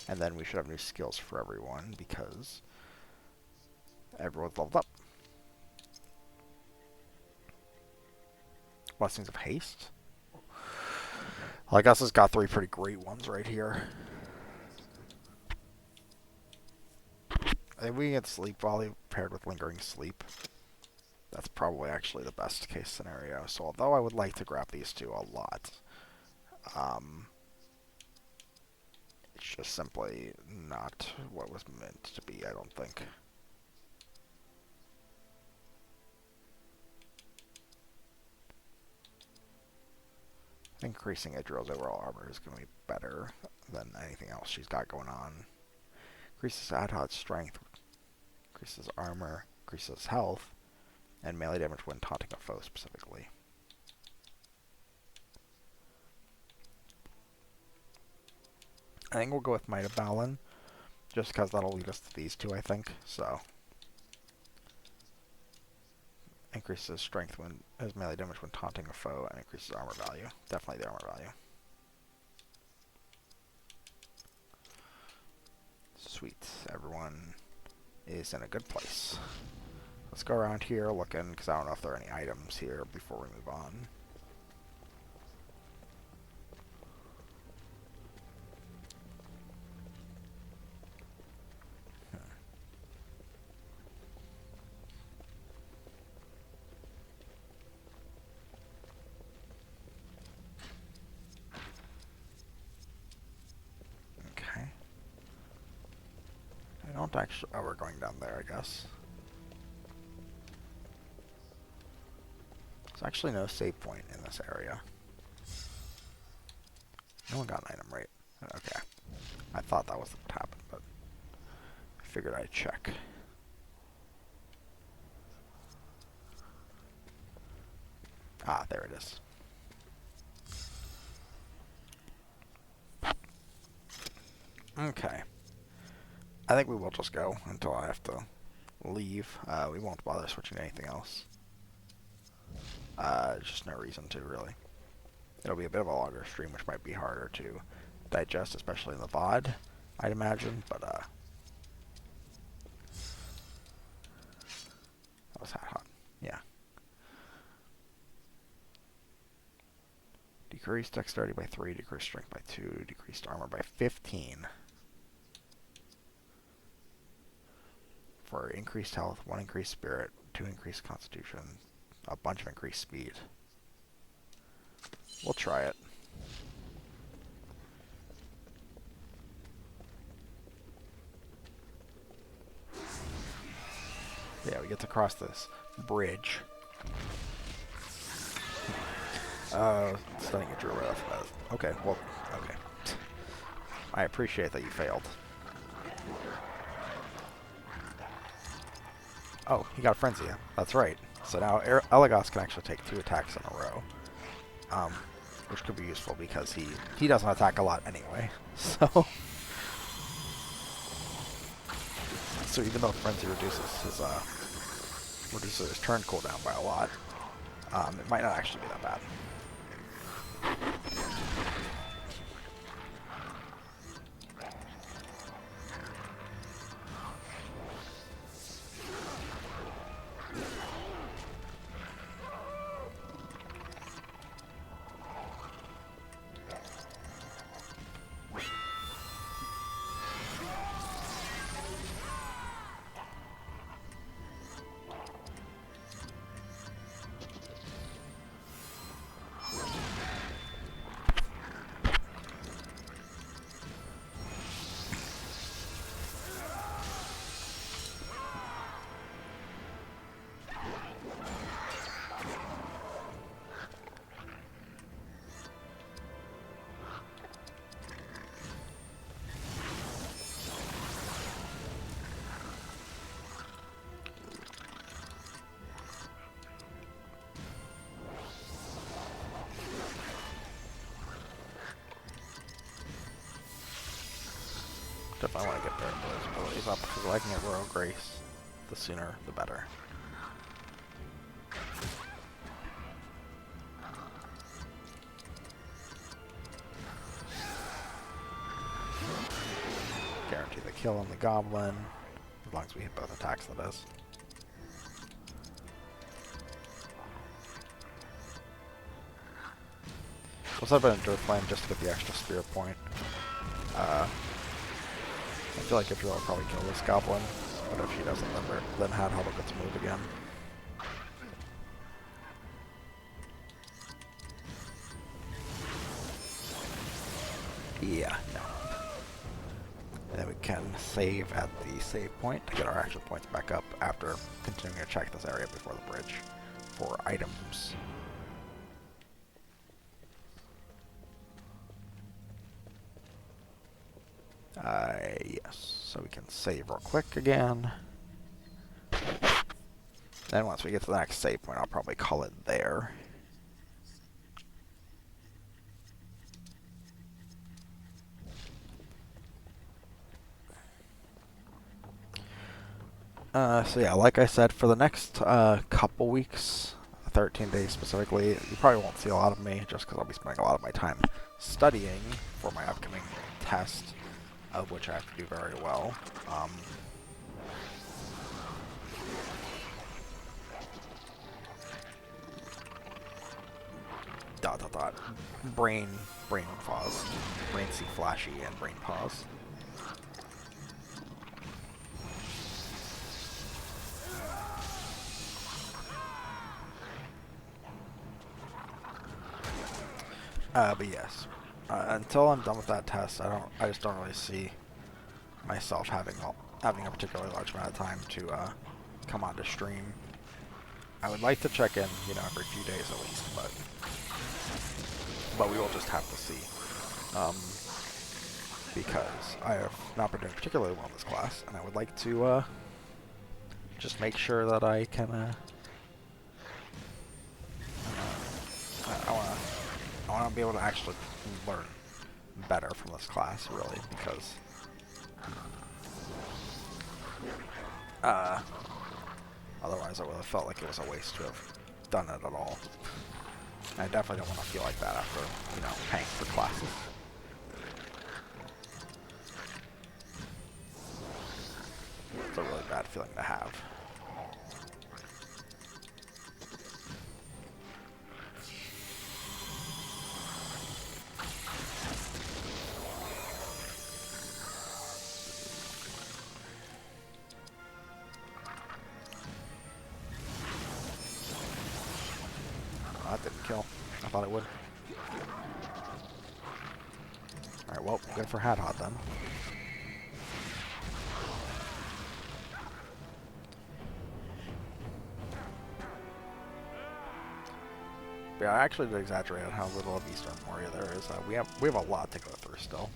And then we should have new skills for everyone because everyone's leveled up. Blessings of Haste. Well, I guess it's got 3 pretty great ones right here. I think we can get Sleep Volley paired with Lingering Sleep. That's probably actually the best case scenario. So although I would like to grab these two a lot, it's just simply not what was meant to be, I don't think. Increasing Idril's overall armor is going to be better than anything else she's got going on. Increases Hadhod's strength, increases armor, increases health, and melee damage when taunting a foe specifically. I think we'll go with Might of Balin, just because that'll lead us to these two, I think, so. Increases strength when as melee damage when taunting a foe, and increases armor value. Definitely the armor value. Sweet. Everyone is in a good place. Let's go around here looking, because I don't know if there are any items here before we move on. I don't actually... Oh, we're going down there, I guess. There's actually no save point in this area. No one got an item, right? Okay. I thought that was what happened, but I figured I'd check. Ah, there it is. Okay. I think we will just go until I have to leave. We won't bother switching to anything else. Just no reason to, really. It'll be a bit of a longer stream, which might be harder to digest, especially in the VOD, I'd imagine, but, that was hot. Yeah. Decreased dexterity by 3, decreased strength by 2, decreased armor by 15. For increased health, 1 increased spirit, 2 increased constitution, a bunch of increased speed. We'll try it. Yeah, we get to cross this bridge. Stunning a Druid right off the bat. Okay, well, okay. I appreciate that you failed. Oh, he got Frenzy. That's right. So now Elagos can actually take 2 attacks in a row. Which could be useful because he doesn't attack a lot anyway. So even though Frenzy reduces his turn cooldown by a lot, it might not actually be that bad. Definitely want to get those abilities up because I can get Royal Grace. The sooner, the better. Guarantee the kill on the Goblin, as long as we hit both attacks, that is. We'll set up an Endure Flame just to get the extra spear point. I feel like Idril will probably kill this Goblin, but if she doesn't, then Hadhubble gets moved again. Yeah, no. And then we can save at the save point to get our action points back up after continuing to check this area before the bridge for items. Yes, so we can save real quick again. Then once we get to the next save point, I'll probably call it there. So yeah, like I said, for the next couple weeks, 13 days specifically, you probably won't see a lot of me just because I'll be spending a lot of my time studying for my upcoming test, of which I have to do very well. Brain pause. Brain see flashy and brain pause. But yes, until I'm done with that test, I just don't really see myself having a particularly large amount of time to come onto stream. I would like to check in, you know, every few days at least, but we will just have to see. Because I have not been doing particularly well in this class, and I would like to just make sure that I can. I want to be able to actually learn better from this class, really, because otherwise I would have felt like it was a waste to have done it at all. And I definitely don't want to feel like that after, you know, paying for classes. It's a really bad feeling to have. That didn't kill. I thought it would. Alright, well, good for Hadhod then. But yeah, I actually did exaggerate on how little of Eastern Moria there is. We have a lot to go through still.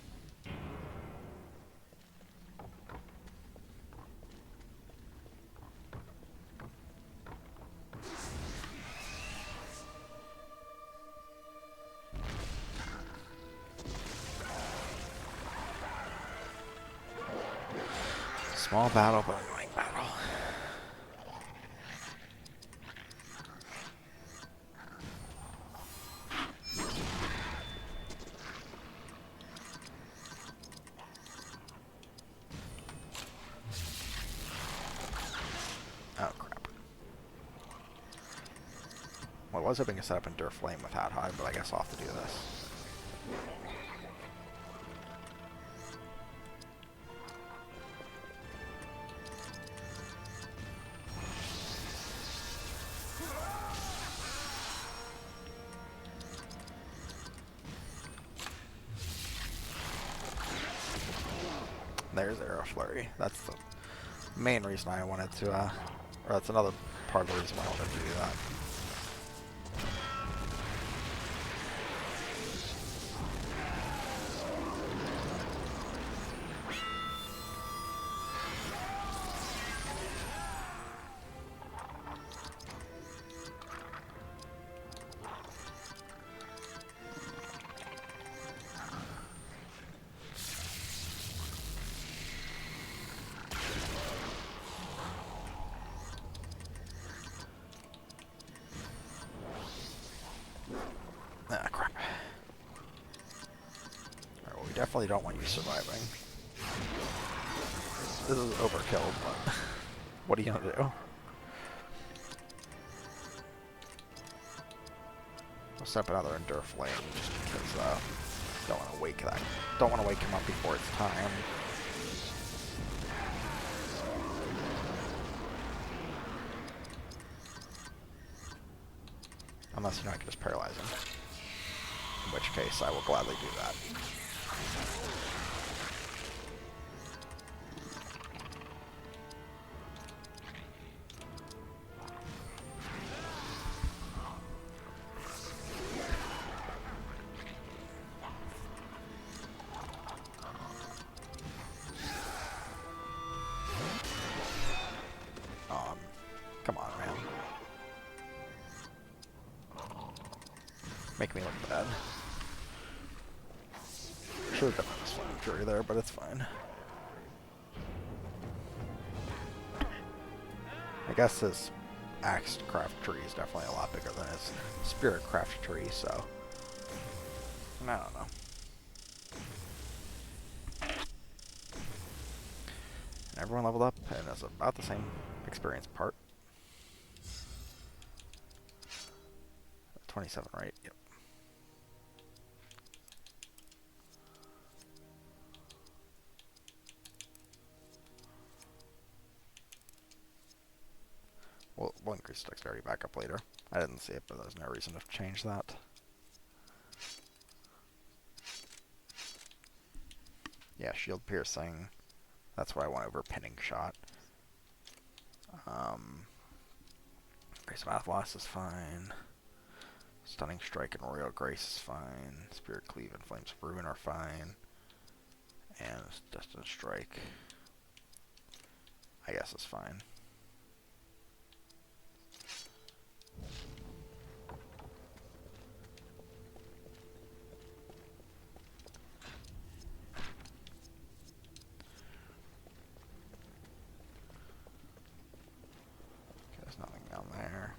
Small battle, but annoying battle. Oh crap. Well, I was hoping to set up Endure Flame with Hadhod, but I guess I'll have to do this. There's Arrow Flurry. That's the main reason I wanted to, or that's another part of the reason why I wanted to do that. Ah, crap. Alright, well, we definitely don't want you surviving. This is overkill, but what are you gonna do? I'll set up another Endure Flame just because don't want to wake that. Don't want to wake him up before it's time. Unless you know I can just paralyze him. In which case I will gladly do that. Come on, man. Make me look bad. Should have done this Flame Fury there, but it's fine. I guess his Axe Craft tree is definitely a lot bigger than his Spirit Craft tree, so I don't know. And everyone leveled up, and it's about the same experience part. 27, right? Yep. We'll increase dexterity back up later. I didn't see it, but there's no reason to change that. Yeah, shield piercing, That's why I went over pinning shot. Grace of Athlos is fine. Stunning Strike and Royal Grace is fine. Spirit Cleave and Flames of Ruin are fine. And Destined Strike, I guess, is fine. Okay, there's nothing down there.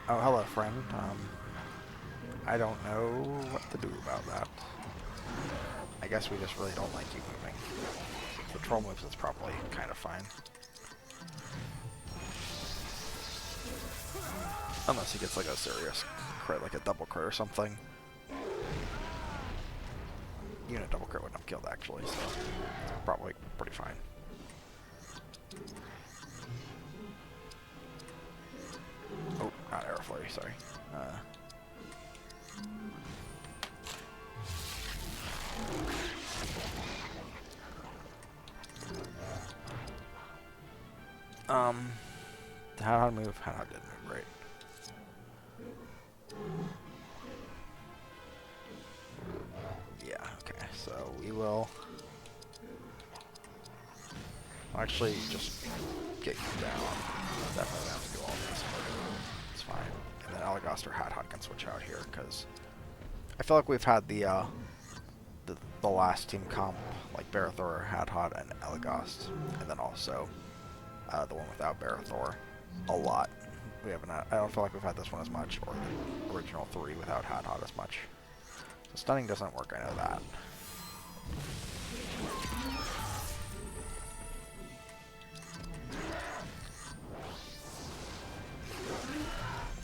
Oh, hello, friend. I don't know what to do about that. I guess we just really don't like you moving. If the troll moves, it's probably kind of fine. Unless he gets like a serious crit, like a double crit or something. Even a double crit wouldn't have killed, actually, so it's probably pretty fine. Oh, not Arrow Flurry, sorry. How to move? How did move, right? Yeah, okay, so we will actually just get you down. Definitely have to do all this, but it's fine. And then Alagast or Hadhot can switch out here, because I feel like we've had the last team comp, like Barathor, Hadhot, and Alagast, and then also the one without Barathor, a lot. We haven't had, I don't feel like we've had this one as much, or the original 3 without Hadhot as much. So stunning doesn't work, I know that.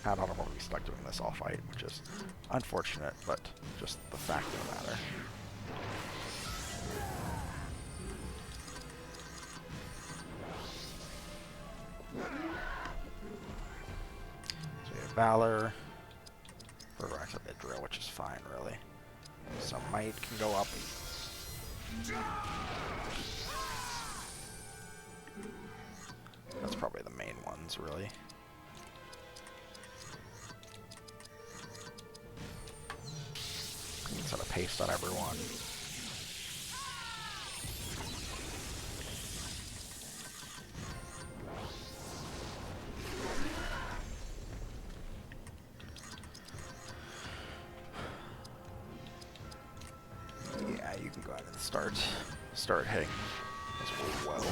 Hadhot will be stuck doing this all fight, which is unfortunate, but just the fact of the matter. So we have Valor, Vervax of Idril, which is fine, really. Some Might can go up. That's probably the main ones, really. You can sort of paste on everyone. Yeah, you can go ahead and start hitting as well.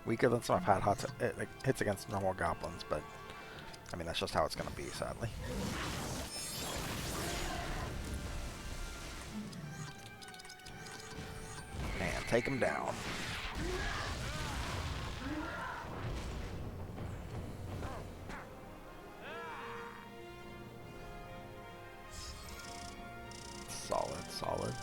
Weaker than some of Hadhot's hits against normal goblins, but I mean that's just how it's gonna be, sadly. And take him down. Solid, solid.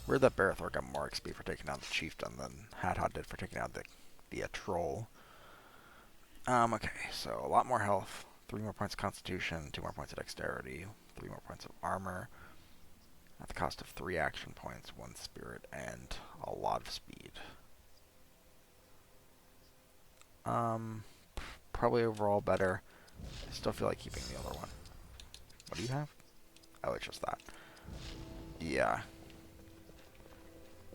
Weird that Barathor got more XP for taking out the Chieftain than Hadhot did for taking out the Troll. Okay, so a lot more health, 3 more points of Constitution, 2 more points of Dexterity, 3 more points of Armor, at the cost of 3 action points, 1 Spirit, and a lot of speed. Probably overall better. I still feel like keeping the other one. What do you have? Oh, it's just that. Yeah.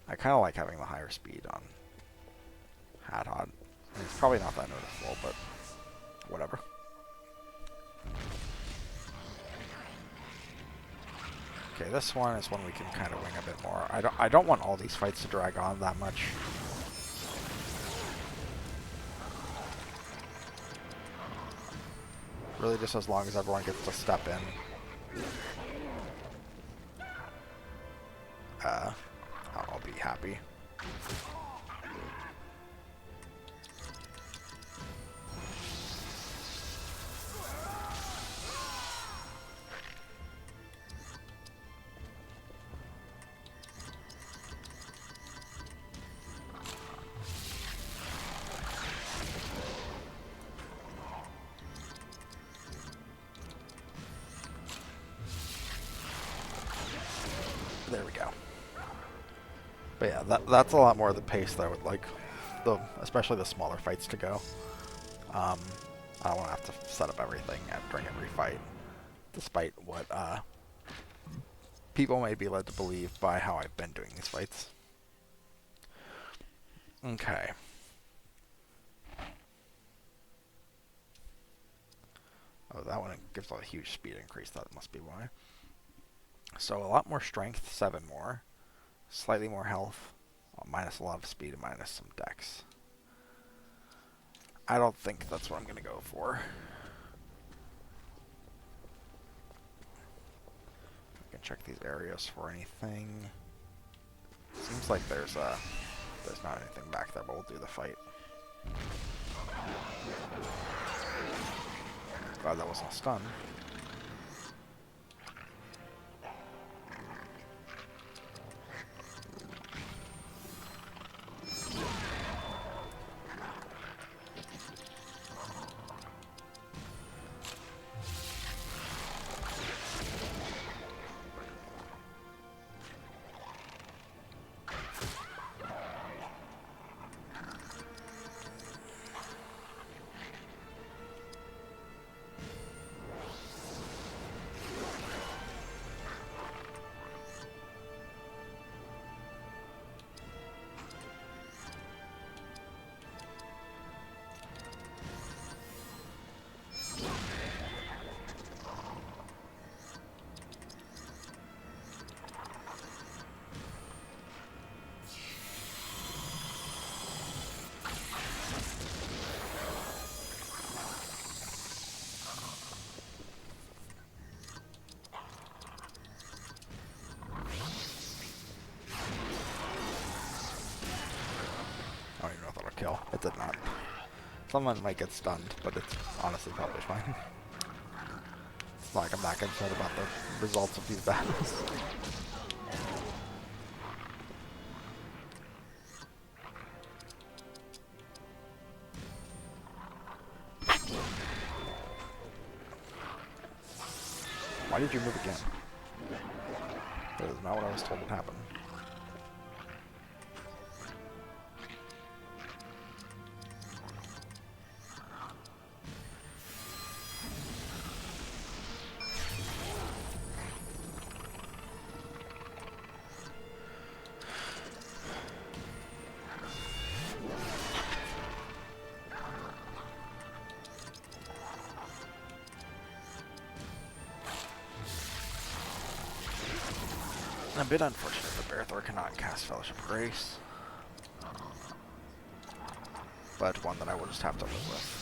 I kind of like having the higher speed on Hadhot. I mean, it's probably not that noticeable, but whatever. Okay, this one is one we can kind of wing a bit more. I don't want all these fights to drag on that much. Really, just as long as everyone gets to step in. I'll be happy. There we go. But yeah, that's a lot more of the pace that I would like, especially the smaller fights to go. I don't want to have to set up everything during every fight, despite what people may be led to believe by how I've been doing these fights. Okay. Oh, that one gives a huge speed increase. That must be why. So a lot more strength, 7 more. Slightly more health, minus a lot of speed and minus some dex. I don't think that's what I'm going to go for. We can check these areas for anything. Seems like there's not anything back there, but we'll do the fight. Glad that wasn't a stun. I don't even know if that'll kill. It did not. Someone might get stunned, but it's honestly probably fine. It's not like I'm that concerned about the results of these battles. Why did you move again? That is not what I was told would happen. A bit unfortunate that Berthor cannot cast Fellowship of Grace, but one that I will just have to live with.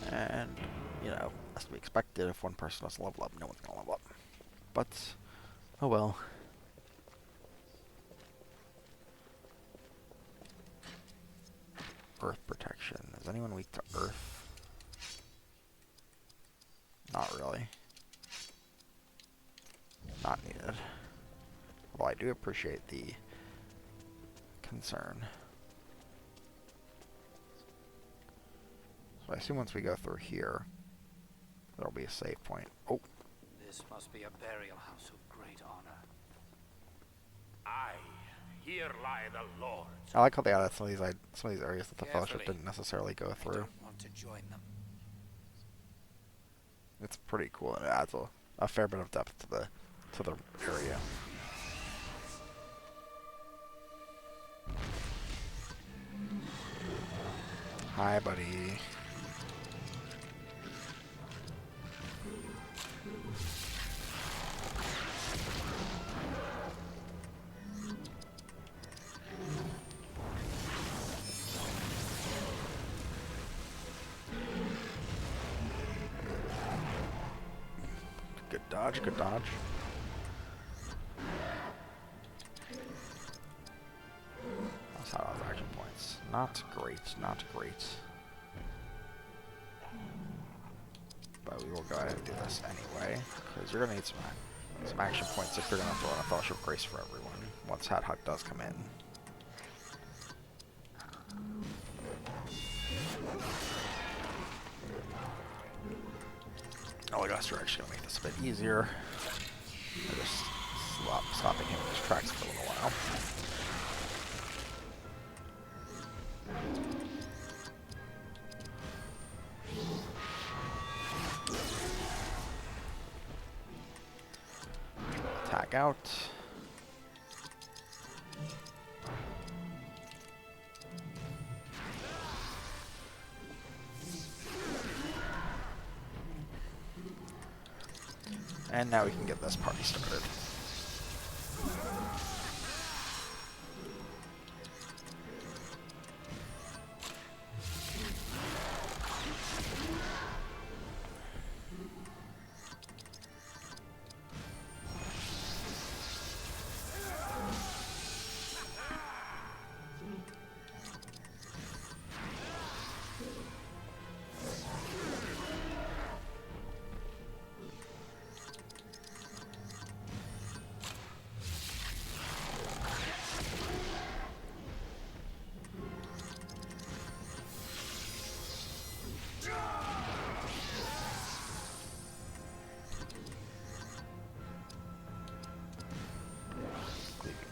And, you know, as to be expected, if one person doesn't level up, no one's gonna level up. But, oh well. Earth protection. Is anyone weak to earth? Not really. Not needed. Well, I do appreciate the concern. So I assume once we go through here, there'll be a save point. Oh. This must be a burial house of great honor. Aye, here lie the lords. I like how they added some of these areas that the Fellowship Carefully. didn't necessarily go I through. don't want to join them. It's pretty cool, and it adds a fair bit of depth to the area. Hi, buddy. Good dodge, good dodge. That's how those action points. Not great, not great. But we will go ahead and do this anyway, because you're going to need some action points if you're going to throw in a Fellowship Grace for everyone, once Hadhog does come in. Oh, I guess we're actually going to make this a bit easier. By just stopping him in his tracks for a little while. Attack out. And now we can get this party started.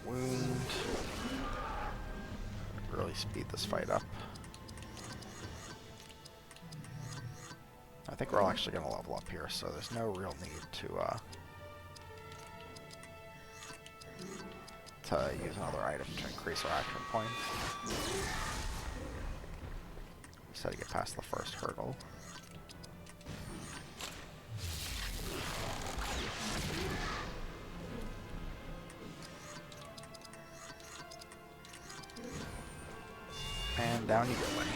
Wound. Really speed this fight up. I think we're all actually going to level up here, so there's no real need to use another item to increase our action points. We just had to get past the first hurdle. And down you go, buddy.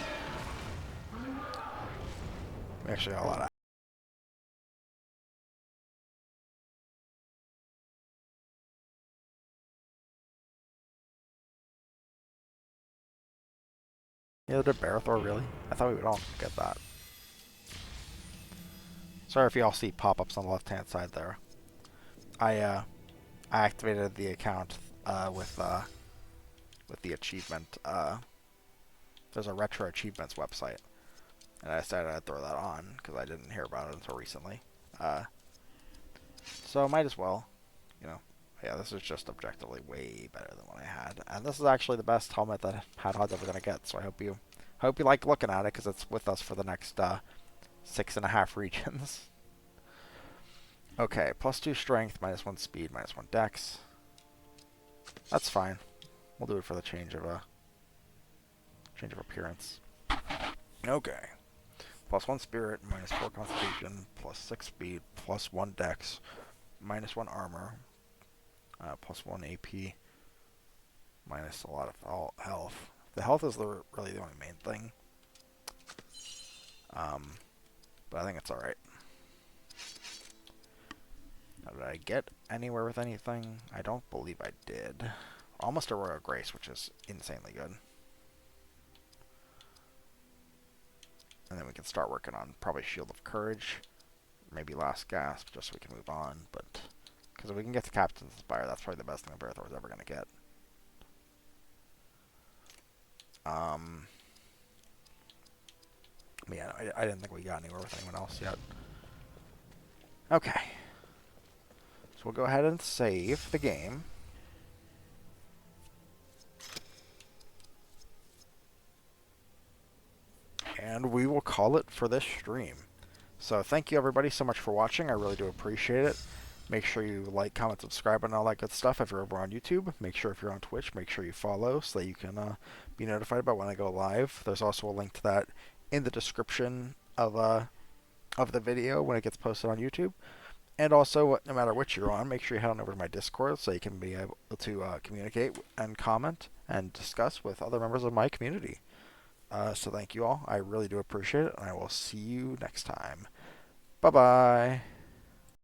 We actually got a lot of... Yeah, did Barathor really? I thought we would all get that. Sorry if you all see pop-ups on the left-hand side there. I activated the account with the achievement. There's a retro achievements website, and I decided I'd throw that on because I didn't hear about it until recently. So might as well, you know. Yeah, this is just objectively way better than what I had, and this is actually the best helmet that Hadhog's ever gonna get. So I hope you like looking at it because it's with us for the next 6.5 regions. Okay, +2 strength, -1 speed, -1 dex. That's fine. We'll do it for the change of appearance. Okay. +1 spirit, -4 constitution, +6 speed, +1 dex, -1 armor, +1 AP, minus a lot of health. The health is really the only main thing. But I think it's alright. Did I get anywhere with anything? I don't believe I did. Almost a Royal Grace, which is insanely good. And then we can start working on probably Shield of Courage. Maybe Last Gasp, just so we can move on. But because if we can get to Captain's Inspire, that's probably the best thing Barathor's ever going to get. Yeah, I didn't think we got anywhere with anyone else yet. Okay. So we'll go ahead and save the game. And we will call it for this stream. So thank you everybody so much for watching. I really do appreciate it. Make sure you like, comment, subscribe, and all that good stuff if you're over on YouTube. Make sure if you're on Twitch, make sure you follow so that you can be notified about when I go live. There's also a link to that in the description of the video when it gets posted on YouTube. And also, no matter which you're on, make sure you head on over to my Discord so you can be able to communicate and comment and discuss with other members of my community. So thank you all. I really do appreciate it, and I will see you next time. Bye-bye.